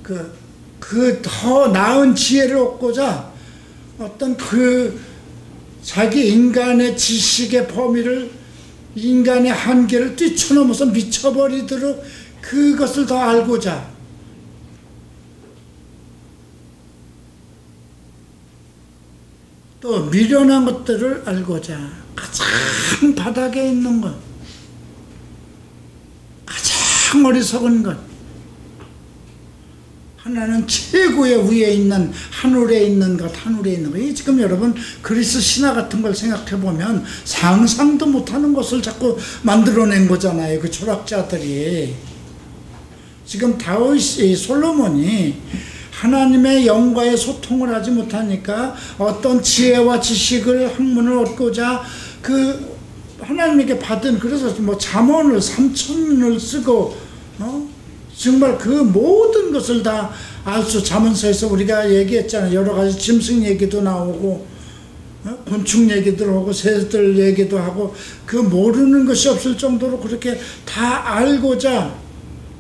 그 더 나은 지혜를 얻고자 어떤 자기 인간의 지식의 범위를, 인간의 한계를 뛰쳐넘어서 미쳐버리도록 그것을 더 알고자, 또 미련한 것들을 알고자, 가장 바닥에 있는 것, 가장 어리석은 것, 하나는 최고의 위에 있는 하늘에 있는 것, 하늘에 있는 것. 이 지금 여러분 그리스 신화 같은 걸 생각해 보면 상상도 못하는 것을 자꾸 만들어낸 거잖아요. 그 철학자들이. 지금 솔로몬이 하나님의 영과의 소통을 하지 못하니까 어떤 지혜와 지식을 학문을 얻고자 하나님에게 받은, 그래서 뭐 잠언을 3,000을 쓰고 정말 그 모든 것을 다 잠언서에서 우리가 얘기했잖아요. 여러 가지 짐승 얘기도 나오고 곤충 얘기도 하고 새들 얘기도 하고, 그 모르는 것이 없을 정도로 그렇게 다 알고자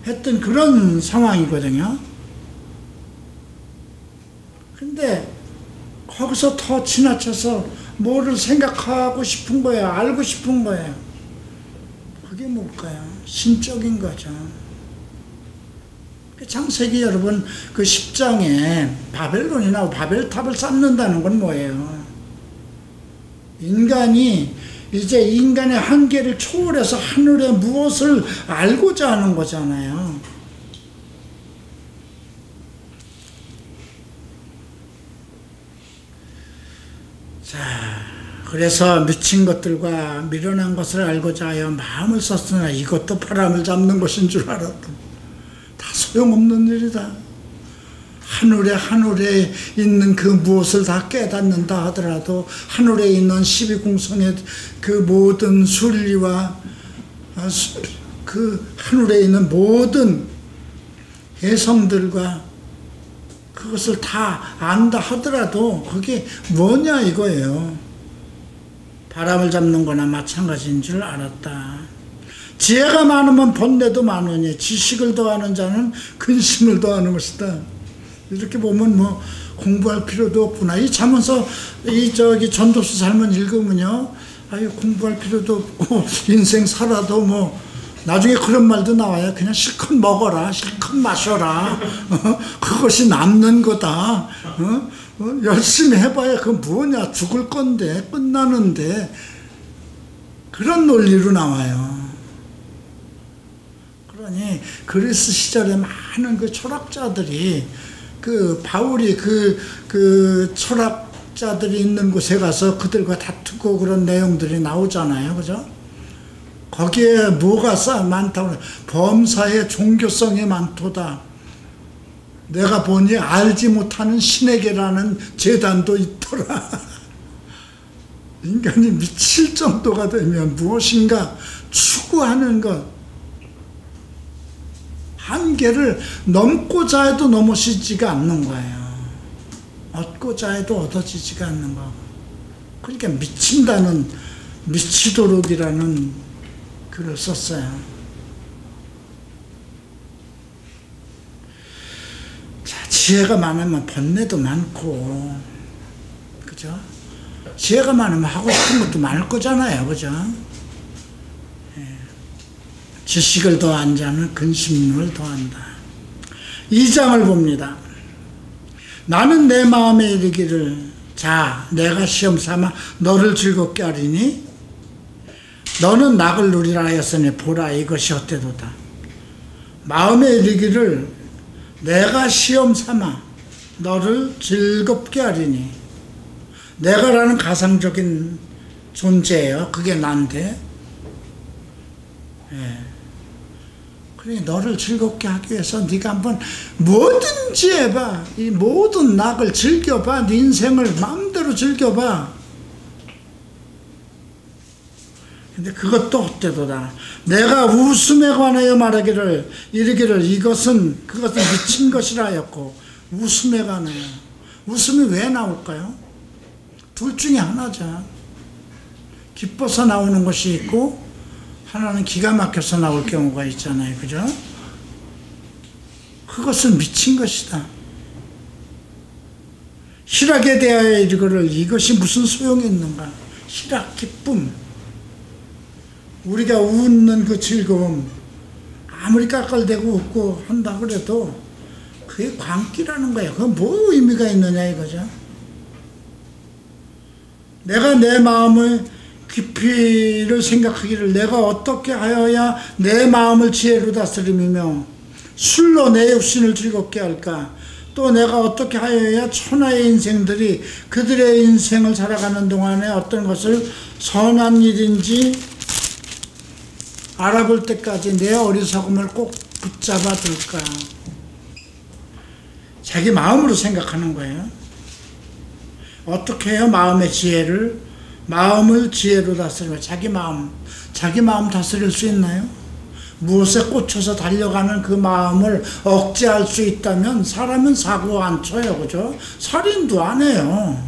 했던 그런 상황이거든요. 근데 거기서 더 지나쳐서 뭐를 생각하고 싶은 거예요. 알고 싶은 거예요. 그게 뭘까요? 신적인 거죠. 창세기 여러분 그 10장에 바벨론이 나오고 바벨탑을 쌓는다는 건 뭐예요? 인간이 이제 인간의 한계를 초월해서 하늘에 무엇을 알고자 하는 거잖아요. 자, 그래서 미친 것들과 미련한 것을 알고자 하여 마음을 썼으나 이것도 바람을 잡는 것인 줄 알았다. 다 소용없는 일이다. 하늘에 있는 그 무엇을 다 깨닫는다 하더라도, 하늘에 있는 12궁성의 그 모든 순리와 그 하늘에 있는 모든 해성들과 그것을 다 안다 하더라도 그게 뭐냐 이거예요. 바람을 잡는 거나 마찬가지인 줄 알았다. 지혜가 많으면 번뇌도 많으니 지식을 더하는 자는 근심을 더하는 것이다. 이렇게 보면 뭐 공부할 필요도 없구나. 이 잠언서 전도서 잘못 읽으면요, 아유 공부할 필요도 없고 인생 살아도 뭐 나중에 그런 말도 나와요. 그냥 실컷 먹어라, 실컷 마셔라. 그것이 남는 거다. 열심히 해봐야 그 뭐냐, 죽을 건데, 끝나는데. 그런 논리로 나와요. 그러니 그리스 시절에 많은 그 철학자들이, 바울이 그 철학자들이 있는 곳에 가서 그들과 다투고 그런 내용들이 나오잖아요. 그죠? 거기에 뭐가 많다고, 범사에 종교성이 많도다. 내가 보니 알지 못하는 신에게라는 재단도 있더라. 인간이 미칠 정도가 되면 무엇인가 추구하는 것, 한계를 넘고자 해도 넘어지지가 않는 거예요. 얻고자 해도 얻어지지가 않는 거. 그러니까 미치도록이라는 글을 썼어요. 자, 지혜가 많으면 번뇌도 많고, 그죠? 지혜가 많으면 하고 싶은 것도 많을 거잖아요. 그죠? 지식을 더한 자는 근심을 더한다. 2장을 봅니다. 나는 내 마음에 이르기를 자 내가 시험 삼아 너를 즐겁게 하리니 너는 낙을 누리라 하였으니 보라 이것이 헛되도다. 마음에 이르기를 내가 시험 삼아 너를 즐겁게 하리니 내가라는 가상적인 존재예요. 그게 난데 그래 너를 즐겁게 하기 위해서 네가 한번 뭐든지 해봐. 이 모든 낙을 즐겨봐. 네 인생을 마음대로 즐겨봐. 근데 그것도 헛되도다. 내가 웃음에 관하여 말하기를 이르기를 그것은 미친 것이라 하였고 웃음에 관하여 웃음이 왜 나올까요? 둘 중에 하나죠. 기뻐서 나오는 것이 있고 하나는 기가 막혀서 나올 경우가 있잖아요. 그죠? 그것은 미친 것이다. 희락에 대하여 이르기를 이것이 무슨 소용이 있는가? 희락, 기쁨. 우리가 웃는 그 즐거움 아무리 깔깔대고 웃고 한다 그래도 그게 광기라는 거예요. 그건 뭐 의미가 있느냐 이거죠. 내가 내 마음을 깊이를 생각하기를 내가 어떻게 하여야 내 마음을 지혜로 다스리며 술로 내 육신을 즐겁게 할까? 또 내가 어떻게 하여야 천하의 인생들이 그들의 인생을 살아가는 동안에 어떤 것을 선한 일인지 알아볼 때까지 내 어리석음을 꼭 붙잡아 둘까? 자기 마음으로 생각하는 거예요. 어떻게 해요? 마음을 지혜로 다스리며 자기 마음 다스릴 수 있나요? 무엇에 꽂혀서 달려가는 그 마음을 억제할 수 있다면 사람은 사고 안 쳐요. 그죠? 살인도 안 해요.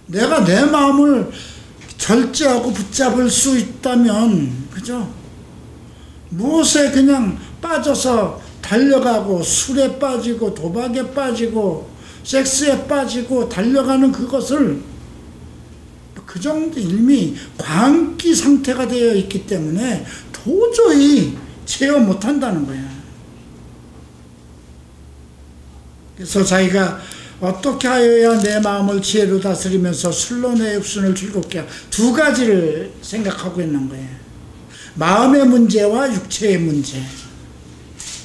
내가 내 마음을 절제하고 붙잡을 수 있다면, 그죠? 무엇에 그냥 빠져서 달려가고, 술에 빠지고, 도박에 빠지고, 섹스에 빠지고, 달려가는 그것을 그 정도 이미 광기 상태가 되어 있기 때문에 도저히 제어 못 한다는 거야. 그래서 자기가 어떻게 하여야 내 마음을 지혜로 다스리면서 술로 내 육신을 즐겁게 하고 두 가지를 생각하고 있는 거예요. 마음의 문제와 육체의 문제.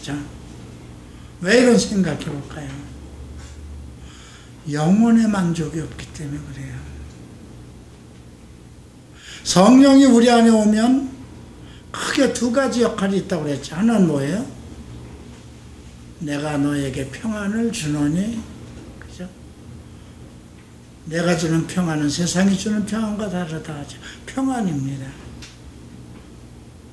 자, 왜 이런 생각해 볼까요? 영혼의 만족이 없기 때문에 그래요. 성령이 우리 안에 오면 크게 두 가지 역할이 있다고 그랬죠. 하나는 뭐예요? 내가 너에게 평안을 주노니, 그죠? 내가 주는 평안은 세상이 주는 평안과 다르다 하죠. 평안입니다.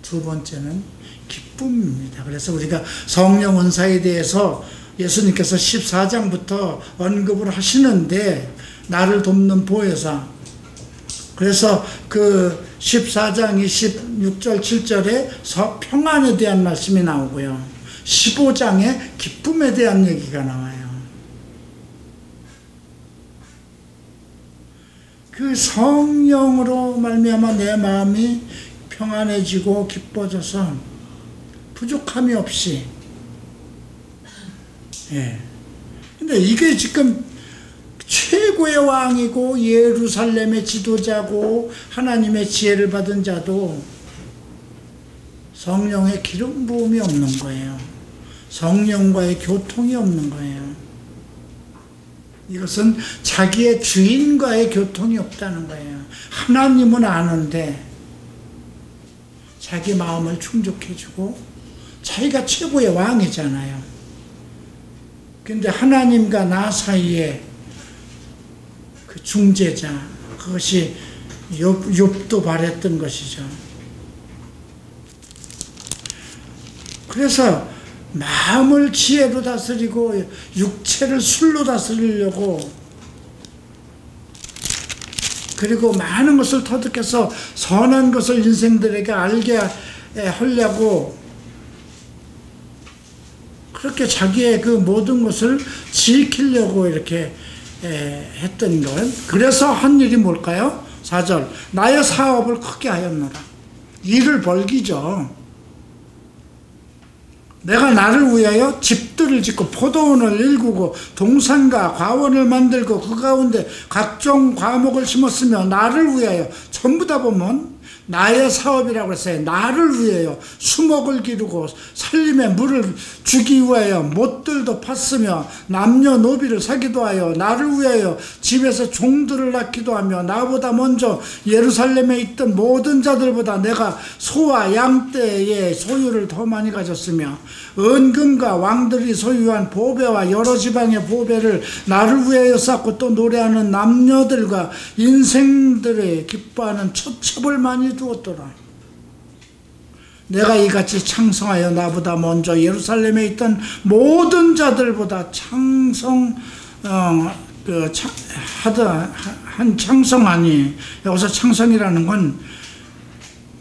두 번째는 기쁨입니다. 그래서 우리가 성령 은사에 대해서 예수님께서 14장부터 언급을 하시는데 나를 돕는 보혜사, 그래서 그 14장 26절 7절에 평안에 대한 말씀이 나오고요. 15장에 기쁨에 대한 얘기가 나와요. 그 성령으로 말미암아 내 마음이 평안해지고 기뻐져서 부족함이 없이, 근데 이게 지금 최고의 왕이고 예루살렘의 지도자고 하나님의 지혜를 받은 자도 성령의 기름 부음이 없는 거예요. 성령과의 교통이 없는 거예요. 이것은 자기의 주인과의 교통이 없다는 거예요. 하나님은 아는데 자기 마음을 충족해주고 자기가 최고의 왕이잖아요. 근데 하나님과 나 사이에 그 중재자, 그것이 욥도 바랬던 것이죠. 그래서 마음을 지혜로 다스리고 육체를 술로 다스리려고, 그리고 많은 것을 터득해서 선한 것을 인생들에게 알게 하려고 그렇게 자기의 그 모든 것을 지키려고 이렇게 했던 건, 그래서 한 일이 뭘까요? 4절, 나의 사업을 크게 하였노라. 일을 벌기죠. 내가 나를 위하여 집들을 짓고 포도원을 일구고 동산과 과원을 만들고 그 가운데 각종 과목을 심었으며 나를 위하여, 전부 다 보면 나의 사업이라고 했어요. 나를 위하여 수목을 기르고 살림의 물을 주기 위하여 못들도 팠으며 남녀노비를 사기도 하여 나를 위하여 집에서 종들을 낳기도 하며 나보다 먼저 예루살렘에 있던 모든 자들보다 내가 소와 양떼의 소유를 더 많이 가졌으며 은금과 왕들이 소유한 보배와 여러 지방의 보배를 나를 위하여 쌓고 또 노래하는 남녀들과 인생들의 기뻐하는 첩첩을 많이 두었더라. 내가 이같이 창성하여 나보다 먼저 예루살렘에 있던 모든 자들보다 한 창성하니, 여기서 창성이라는 건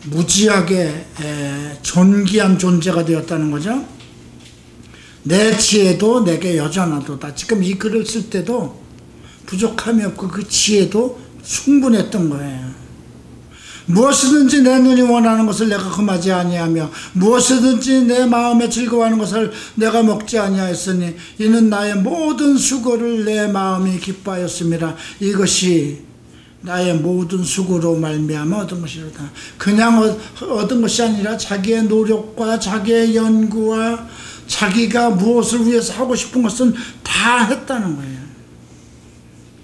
무지하게 존귀한 존재가 되었다는 거죠. 내 지혜도 내게 여전하도다. 지금 이 글을 쓸 때도 부족함이 없고 그 지혜도 충분했던 거예요. 무엇이든지 내 눈이 원하는 것을 내가 금하지 아니하며 무엇이든지 내 마음에 즐거워하는 것을 내가 먹지 아니하였으니 이는 나의 모든 수고를 내 마음이 기뻐하였습니다. 이것이 나의 모든 수고로 말미암아 얻은 것이로다. 그냥 얻은 것이 아니라 자기의 노력과 자기의 연구와 자기가 무엇을 위해서 하고 싶은 것은 다 했다는 거예요.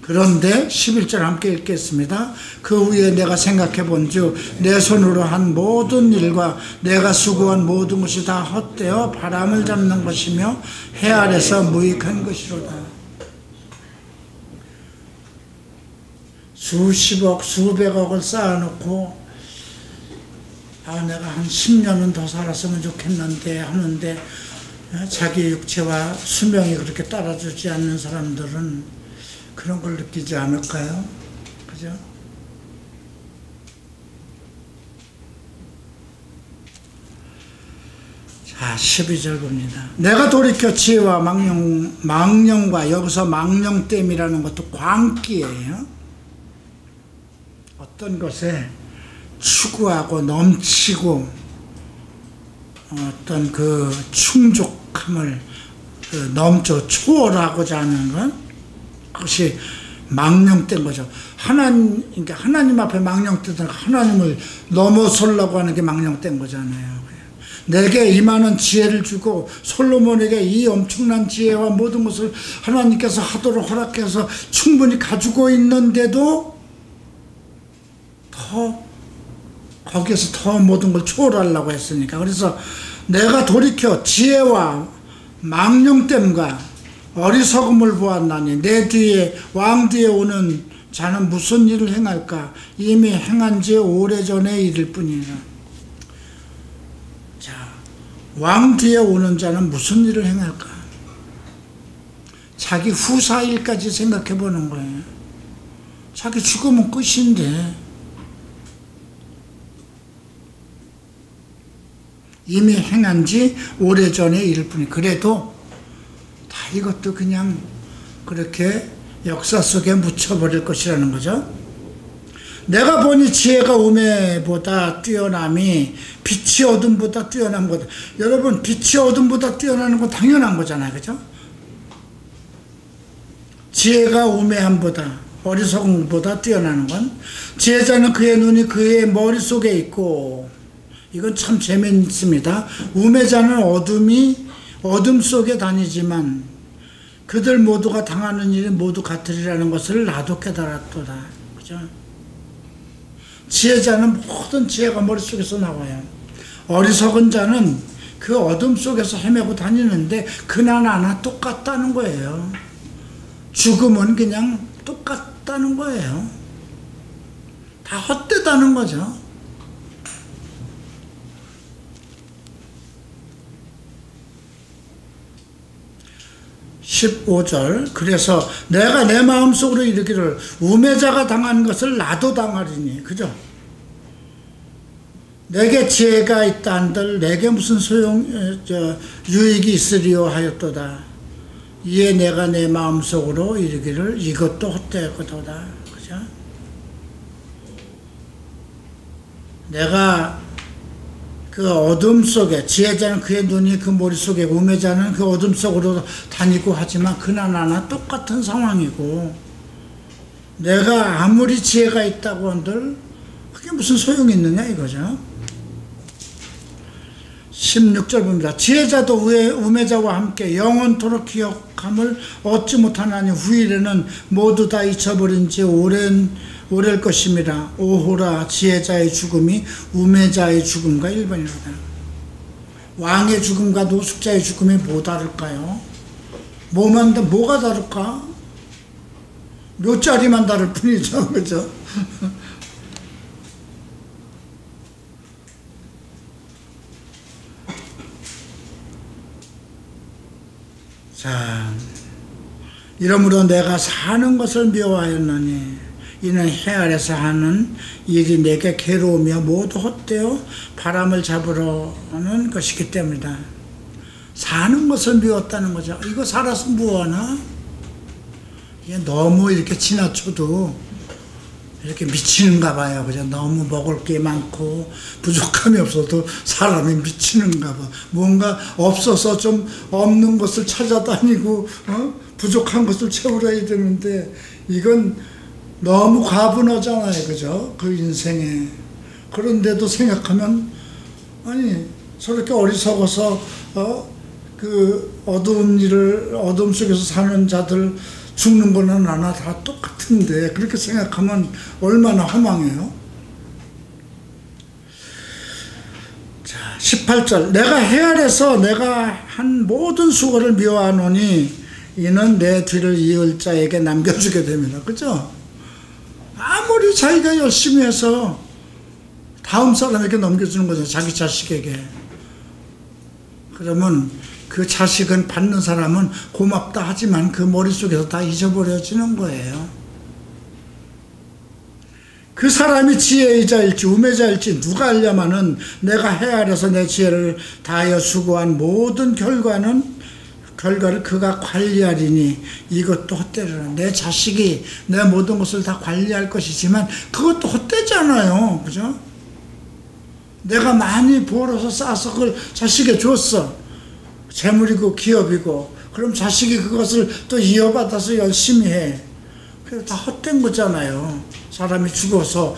그런데 11절 함께 읽겠습니다. 그 후에 내가 생각해 본즉 내 손으로 한 모든 일과 내가 수고한 모든 것이 다 헛되어 바람을 잡는 것이며 해 아래서 무익한 것이로다. 수십억 수백억을 쌓아놓고 내가 한 10년은 더 살았으면 좋겠는데 하는데 자기 육체와 수명이 그렇게 따라주지 않는 사람들은 그런 걸 느끼지 않을까요? 그죠? 자, 12절 봅니다. 내가 돌이켜 지혜와 망령과, 여기서 망령됨이라는 것도 광기예요. 어떤 것에 추구하고 넘치고 어떤 그 충족함을 넘쳐 초월하고자 하는 것, 그것이 망령된 거죠. 그러니까 하나님 앞에 망령되다 하나님을 넘어서려고 하는 게 망령된 거잖아요. 내게 이만한 지혜를 주고 솔로몬에게 이 엄청난 지혜와 모든 것을 하나님께서 하도록 허락해서 충분히 가지고 있는데도 거기에서 더 모든 걸 초월하려고 했으니까. 그래서 내가 돌이켜 지혜와 망령됨과 어리석음을 보았나니 내 뒤에 왕 뒤에 오는 자는 무슨 일을 행할까? 이미 행한 지 오래전의 일일 뿐이라. 자, 왕 뒤에 오는 자는 무슨 일을 행할까? 자기 후사 일까지 생각해 보는 거예요. 자기 죽으면 끝인데 이미 행한 지 오래전의 일일 뿐이. 그래도 다 이것도 그냥 그렇게 역사 속에 묻혀버릴 것이라는 거죠. 내가 보니 지혜가 우매보다 뛰어남이 빛이 어둠보다 뛰어난 거다. 여러분, 빛이 어둠보다 뛰어나는 건 당연한 거잖아요. 그죠? 지혜가 우매함보다, 어리석음보다 뛰어나는 건, 지혜자는 그의 눈이 그의 머릿속에 있고, 이건 참 재미있습니다. 우매자는 어둠 속에 다니지만 그들 모두가 당하는 일이 모두 같으리라는 것을 나도 깨달았도다. 그죠? 지혜자는 모든 지혜가 머릿속에서 나와요. 어리석은 자는 그 어둠 속에서 헤매고 다니는데 그나나 똑같다는 거예요. 죽음은 그냥 똑같다는 거예요. 다 헛되다는 거죠. 15절 그래서 내가 내 마음속으로 이르기를 우매자가 당한 것을 나도 당하리니. 그죠? 내게 지혜가 있다 한들 내게 무슨 유익이 있으리요 하였도다. 이에 내가 내 마음속으로 이르기를 이것도 헛되었도다. 그죠? 내가 그 어둠 속에, 지혜자는 그의 눈이 그 머릿속에, 우매자는 그 어둠 속으로 다니고 하지만 그나마나 똑같은 상황이고, 내가 아무리 지혜가 있다고 한들 그게 무슨 소용이 있느냐 이거죠. 16절 봅니다. 지혜자도 우매자와 함께 영원토록 기억함을 얻지 못하나니 후일에는 모두 다 잊혀버린 지 오래일 것임이라. 오호라, 지혜자의 죽음이 우매자의 죽음과 일반이로다. 왕의 죽음과 노숙자의 죽음이 뭐 다를까요? 뭐가 다를까? 몇 자리만 다를 뿐이죠. 그죠? 자, 이러므로 내가 사는 것을 미워하였나니 이는 해 아래서 하는 일이 내게 괴로우며 모두 헛되어 바람을 잡으러는 것이기 때문이다. 사는 것을 미웠다는 거죠. 이거 살아서 뭐하나? 이게 너무 이렇게 지나쳐도 이렇게 미치는가 봐요. 그죠? 너무 먹을 게 많고 부족함이 없어도 사람이 미치는가 봐. 뭔가 없어서 좀 없는 것을 찾아다니고 부족한 것을 채우려야 되는데 이건 너무 과분하잖아요. 그죠? 그 인생에. 그런데도 생각하면 아니 저렇게 어리석어서 그 어둠 속에서 사는 자들 죽는 거는 나나 다 똑같은데 그렇게 생각하면 얼마나 허망해요. 자, 18절 내가 해 아래서 내가 한 모든 수고를 미워하노니 이는 내 뒤를 이을 자에게 남겨주게 됩니다. 그죠? 아무리 자기가 열심히 해서 다음 사람에게 넘겨주는 거죠. 자기 자식에게. 그러면 그 자식은 받는 사람은 고맙다 하지만 그 머릿속에서 다 잊어버려지는 거예요. 그 사람이 지혜자일지 우매자일지 누가 알려마는 내가 해 아래서 내 지혜를 다하여 수고한 모든 결과를 그가 관리하리니 이것도 헛되리라. 내 자식이 내 모든 것을 다 관리할 것이지만 그것도 헛되잖아요. 그죠? 내가 많이 벌어서 싸서 그걸 자식에 줬어. 재물이고 기업이고 그럼 자식이 그것을 또 이어받아서 열심히 해. 그게 다 헛된 거잖아요. 사람이 죽어서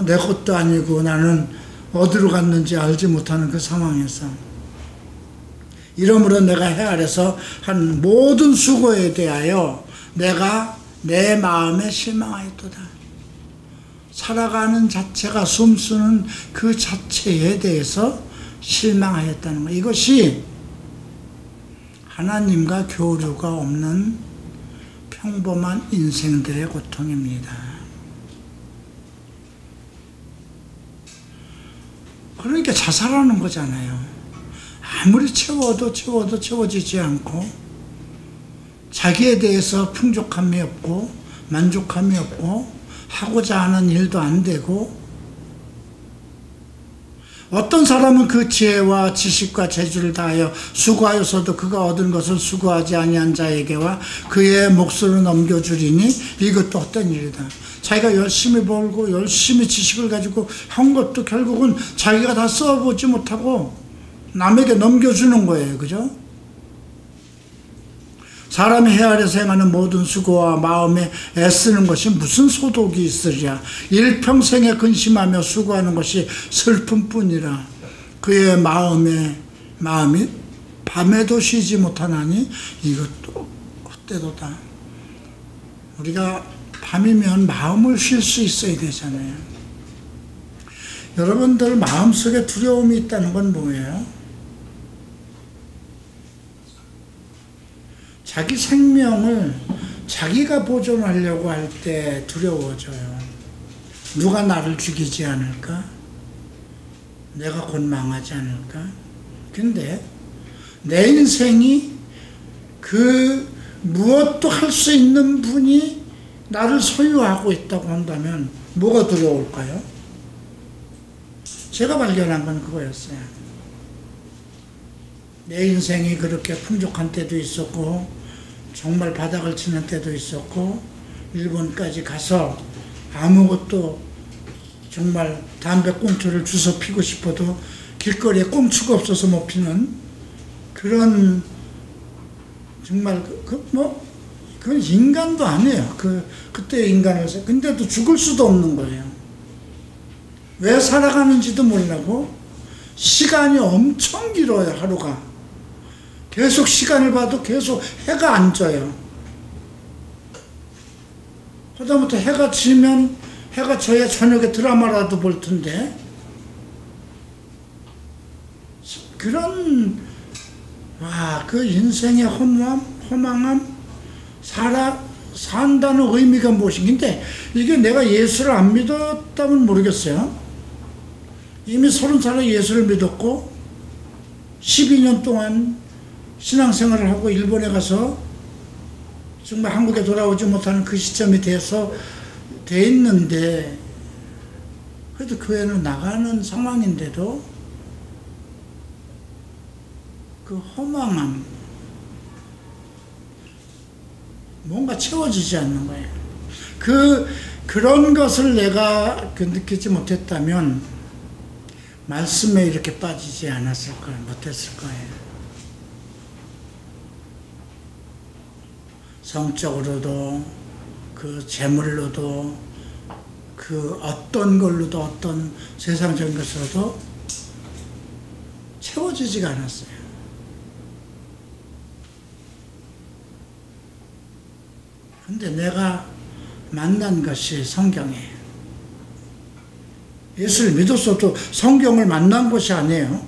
내 것도 아니고 나는 어디로 갔는지 알지 못하는 그 상황에서. 이러므로 내가 해 아래서 한 모든 수고에 대하여 내가 내 마음에 실망하였도다. 살아가는 자체가 숨쉬는 그 자체에 대해서 실망하였다는 것. 이것이 하나님과 교류가 없는 평범한 인생들의 고통입니다. 그러니까 자살하는 거잖아요. 아무리 채워도 채워지지 않고 자기에 대해서 풍족함이 없고 만족함이 없고 하고자 하는 일도 안 되고 어떤 사람은 그 지혜와 지식과 재주를 다하여 수고하여서도 그가 얻은 것을 수고하지 아니한 자에게와 그의 몫으로 넘겨주리니 이것도 헛된 일이다. 자기가 열심히 벌고 열심히 지식을 가지고 한 것도 결국은 자기가 다 써보지 못하고 남에게 넘겨주는 거예요. 그죠? 사람이 해 아래서 행하는 모든 수고와 마음에 애쓰는 것이 무슨 소독이 있으랴. 일평생에 근심하며 수고하는 것이 슬픔뿐이라. 그의 마음이 밤에도 쉬지 못하나니 이것도 헛되도다. 우리가 밤이면 마음을 쉴 수 있어야 되잖아요. 여러분들 마음속에 두려움이 있다는 건 뭐예요? 자기 생명을 자기가 보존하려고 할 때 두려워져요. 누가 나를 죽이지 않을까? 내가 곧 망하지 않을까? 근데 내 인생이 그 무엇도 할 수 있는 분이 나를 소유하고 있다고 한다면 뭐가 두려울까요? 제가 발견한 건 그거였어요. 내 인생이 그렇게 풍족한 때도 있었고 정말 바닥을 치는 때도 있었고, 일본까지 가서 아무것도 정말 담배 꽁초를 주워 피고 싶어도 길거리에 꽁초가 없어서 못 피는 그런, 정말 그건 인간도 아니에요. 그때 인간을. 근데도 죽을 수도 없는 거예요. 왜 살아가는지도 모르고, 시간이 엄청 길어요, 하루가. 계속 시간을 봐도 계속 해가 안 져요. 하다못해 해가 지면, 해가 져야 저녁에 드라마라도 볼 텐데, 그런, 그 인생의 허망함, 산다는 의미가 무엇인데, 이게 내가 예수를 안 믿었다면 모르겠어요. 이미 30살에 예수를 믿었고 12년 동안 신앙생활을 하고 일본에 가서 정말 한국에 돌아오지 못하는 그 시점이 돼 있는데, 그래도 교회는 나가는 상황인데도 그 허망함, 뭔가 채워지지 않는 거예요. 그런 것을 내가 느끼지 못했다면 말씀에 이렇게 빠지지 않았을 거예요. 못했을 거예요. 성적으로도, 그 재물로도, 그 어떤 걸로도, 어떤 세상적인 것으로도 채워지지가 않았어요. 근데 내가 만난 것이 성경이에요. 예수를 믿었어도 성경을 만난 것이 아니에요.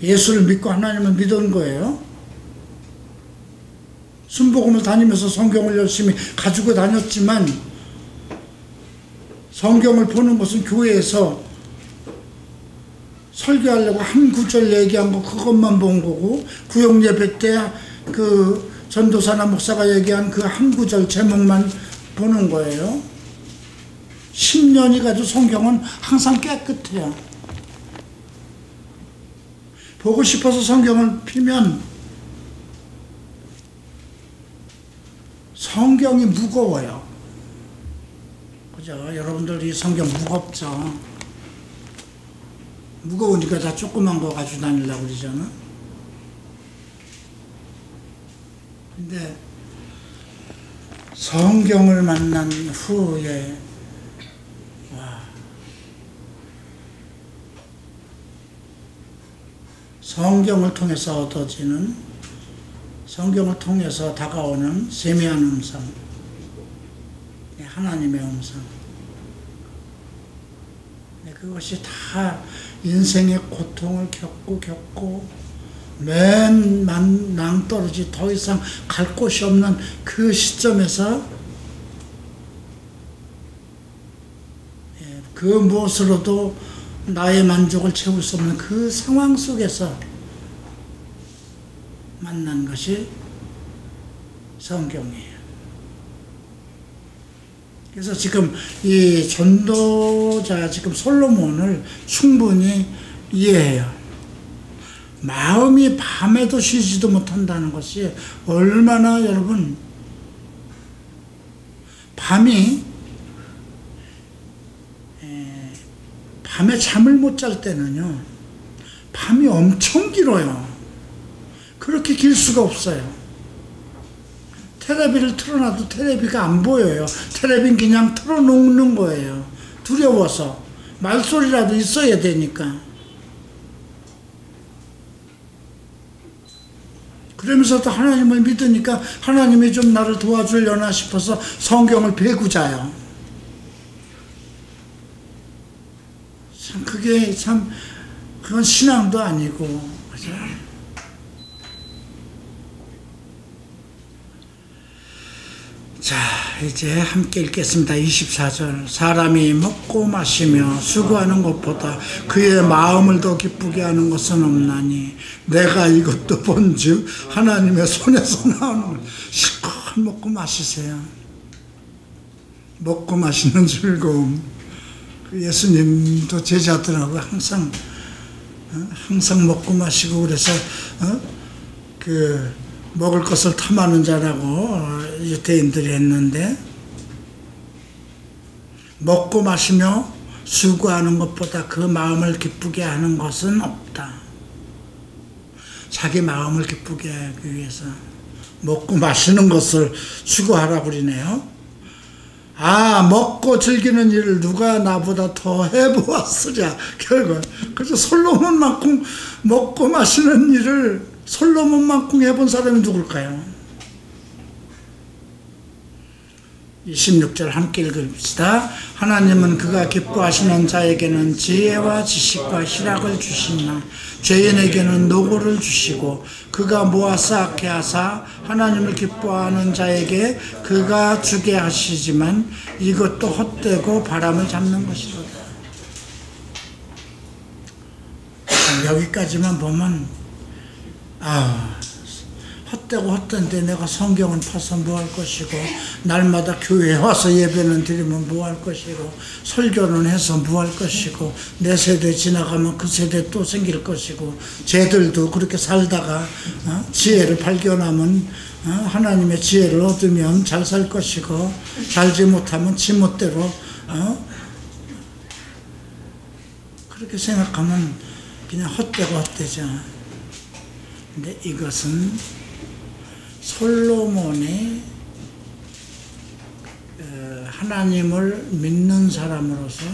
예수를 믿고 하나님을 믿은 거예요. 순복음을 다니면서 성경을 열심히 가지고 다녔지만, 성경을 보는 것은 교회에서 설교하려고 한 구절 얘기한 거 그것만 본 거고, 구역 예배 때 그 전도사나 목사가 얘기한 그 한 구절 제목만 보는 거예요. 10년이 가도 성경은 항상 깨끗해요. 보고 싶어서 성경을 피면 성경이 무거워요. 그죠? 여러분들 이 성경 무겁죠? 무거우니까 다 조그만 거 가지고 다니려고 그러잖아. 근데 성경을 만난 후에 성경을 통해서 얻어지는, 성경을 통해서 다가오는 세미한 음성, 하나님의 음성, 그것이 다 인생의 고통을 겪고 맨 낭떠러지 더 이상 갈 곳이 없는 그 시점에서 그 무엇으로도 나의 만족을 채울 수 없는 그 상황 속에서 만난 것이 성경이에요. 그래서 지금 이 전도자 지금 솔로몬을 충분히 이해해요. 마음이 밤에도 쉬지도 못한다는 것이 얼마나, 여러분, 밤에 잠을 못 잘 때는요, 밤이 엄청 길어요. 그렇게 길 수가 없어요. 텔레비를 틀어놔도 텔레비가 안 보여요. 텔레비는 그냥 틀어놓는 거예요. 두려워서. 말소리라도 있어야 되니까. 그러면서도 하나님을 믿으니까 하나님이 좀 나를 도와주려나 싶어서 성경을 베고 자요. 참 그건 신앙도 아니고, 그죠? 자, 이제 함께 읽겠습니다. 24절. 사람이 먹고 마시며 수고하는 것보다 그의 마음을 더 기쁘게 하는 것은 없나니 내가 이것도 본즉 하나님의 손에서 나오는 실컷 먹고 마시세요. 먹고 마시는 즐거움. 예수님도 제자들하고 항상 먹고 마시고, 그래서 먹을 것을 탐하는 자라고 유대인들이 했는데, 먹고 마시며 수고하는 것보다 그 마음을 기쁘게 하는 것은 없다. 자기 마음을 기쁘게 하기 위해서 먹고 마시는 것을 수고하라고 그러네요. 먹고 즐기는 일을 누가 나보다 더 해보았으랴. 결국 그래서 솔로몬만큼 먹고 마시는 일을 솔로몬만큼 해본 사람이 누굴까요? 26절 함께 읽읍시다. 하나님은 그가 기뻐하시는 자에게는 지혜와 지식과 희락을 주시나 죄인에게는 노고를 주시고 그가 모아 쌓게 하사 하나님을 기뻐하는 자에게 그가 주게 하시지만 이것도 헛되고 바람을 잡는 것이로다. 여기까지만 보면 헛되고 헛된데 내가 성경은 파서 뭐 할 것이고, 날마다 교회에 와서 예배는 드리면 뭐 할 것이고, 설교는 해서 뭐 할 것이고, 내 세대 지나가면 그 세대 또 생길 것이고, 쟤들도 그렇게 살다가 지혜를 발견하면 하나님의 지혜를 얻으면 잘 살 것이고, 살지 못하면 지멋대로 그렇게 생각하면 그냥 헛되고 헛되죠. 근데 이것은 솔로몬이 하나님을 믿는 사람으로서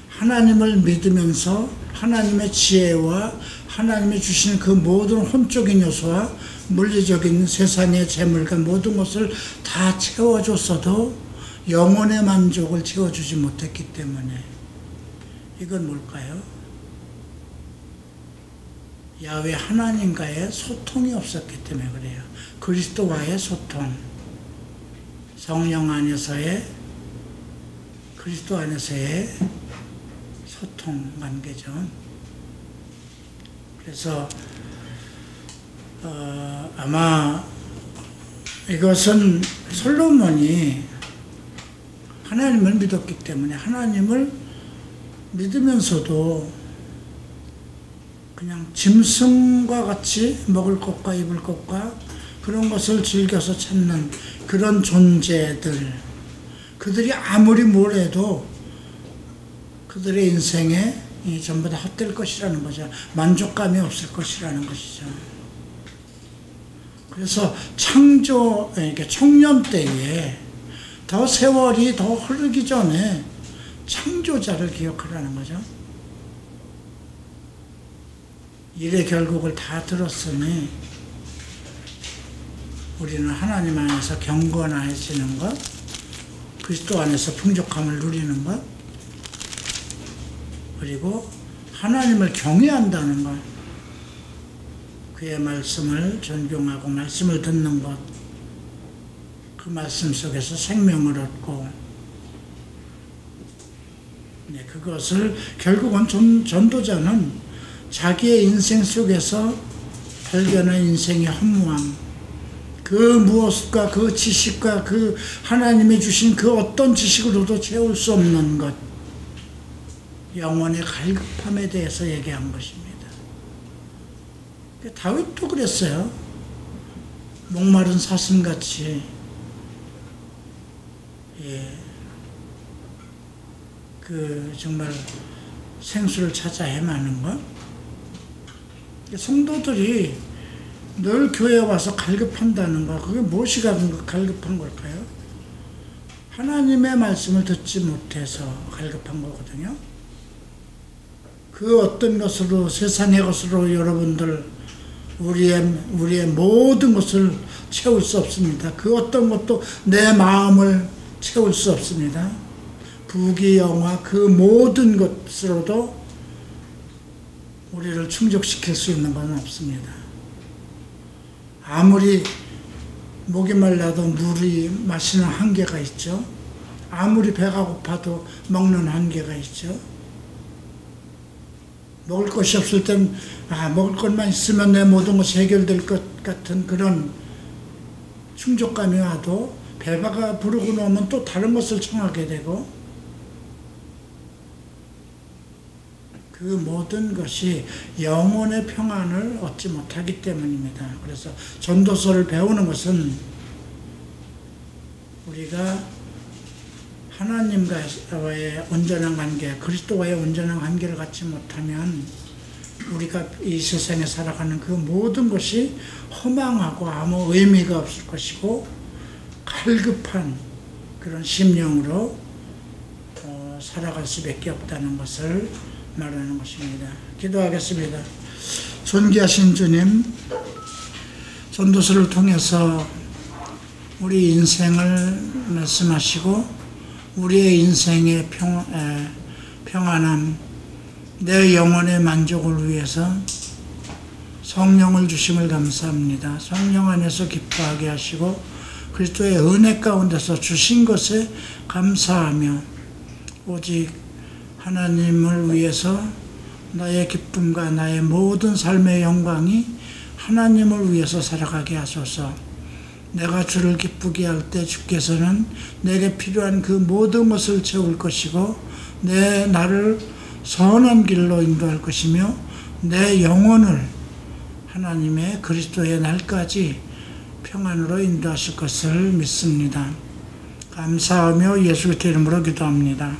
하나님을 믿으면서 하나님의 지혜와 하나님이 주시는 그 모든 혼적인 요소와 물리적인 세상의 재물과 모든 것을 다 채워줬어도 영혼의 만족을 채워주지 못했기 때문에, 이건 뭘까요? 야훼 하나님과의 소통이 없었기 때문에 그래요. 그리스도와의 소통, 성령 안에서의, 그리스도 안에서의 소통 관계죠. 그래서 아마 이것은 솔로몬이 하나님을 믿었기 때문에, 하나님을 믿으면서도 그냥 짐승과 같이 먹을 것과 입을 것과 그런 것을 즐겨서 찾는 그런 존재들, 그들이 아무리 뭘 해도 그들의 인생에 전부 다 헛될 것이라는 거죠. 만족감이 없을 것이라는 것이죠. 그래서 청년 때에 더 세월이 더 흐르기 전에 창조자를 기억하라는 거죠. 일의 결국을 다 들었으니 우리는 하나님 안에서 경건해지는 것, 그리스도 안에서 풍족함을 누리는 것, 그리고 하나님을 경외한다는 것, 그의 말씀을 존경하고 말씀을 듣는 것, 그 말씀 속에서 생명을 얻고, 그것을 결국은 전도자는 자기의 인생 속에서 발견한 인생의 허무함, 그 무엇과 그 지식과 그 하나님이 주신 그 어떤 지식으로도 채울 수 없는 것, 영혼의 갈급함에 대해서 얘기한 것입니다. 다윗도 그랬어요. 목마른 사슴같이 정말 생수를 찾아 헤매는 것. 성도들이 늘 교회에 와서 갈급한다는 것, 그게 무엇이 갈급한 걸까요? 하나님의 말씀을 듣지 못해서 갈급한 거거든요. 그 어떤 것으로, 세상의 것으로 여러분들 우리의 모든 것을 채울 수 없습니다. 그 어떤 것도 내 마음을 채울 수 없습니다. 부귀 영화 그 모든 것으로도 우리를 충족시킬 수 있는 건 없습니다. 아무리 목이 말라도 물이 마시는 한계가 있죠. 아무리 배가 고파도 먹는 한계가 있죠. 먹을 것이 없을 땐 먹을 것만 있으면 내 모든 것이 해결될 것 같은 그런 충족감이 와도 배가 부르고 나면 또 다른 것을 청하게 되고, 그 모든 것이 영혼의 평안을 얻지 못하기 때문입니다. 그래서 전도서를 배우는 것은 우리가 하나님과의 온전한 관계, 그리스도와의 온전한 관계를 갖지 못하면 우리가 이 세상에 살아가는 그 모든 것이 허망하고 아무 의미가 없을 것이고 갈급한 그런 심령으로 살아갈 수밖에 없다는 것을 말하는 것입니다. 기도하겠습니다. 존귀하신 주님, 전도서를 통해서 우리 인생을 말씀하시고 우리의 인생의 평안함, 내 영혼의 만족을 위해서 성령을 주심을 감사합니다. 성령 안에서 기뻐하게 하시고 그리스도의 은혜 가운데서 주신 것에 감사하며 오직 하나님을 위해서 나의 기쁨과 나의 모든 삶의 영광이 하나님을 위해서 살아가게 하소서. 내가 주를 기쁘게 할 때 주께서는 내게 필요한 그 모든 것을 채울 것이고 나를 선한 길로 인도할 것이며 내 영혼을 하나님의 그리스도의 날까지 평안으로 인도하실 것을 믿습니다. 감사하며 예수 그리스도 이름으로 기도합니다.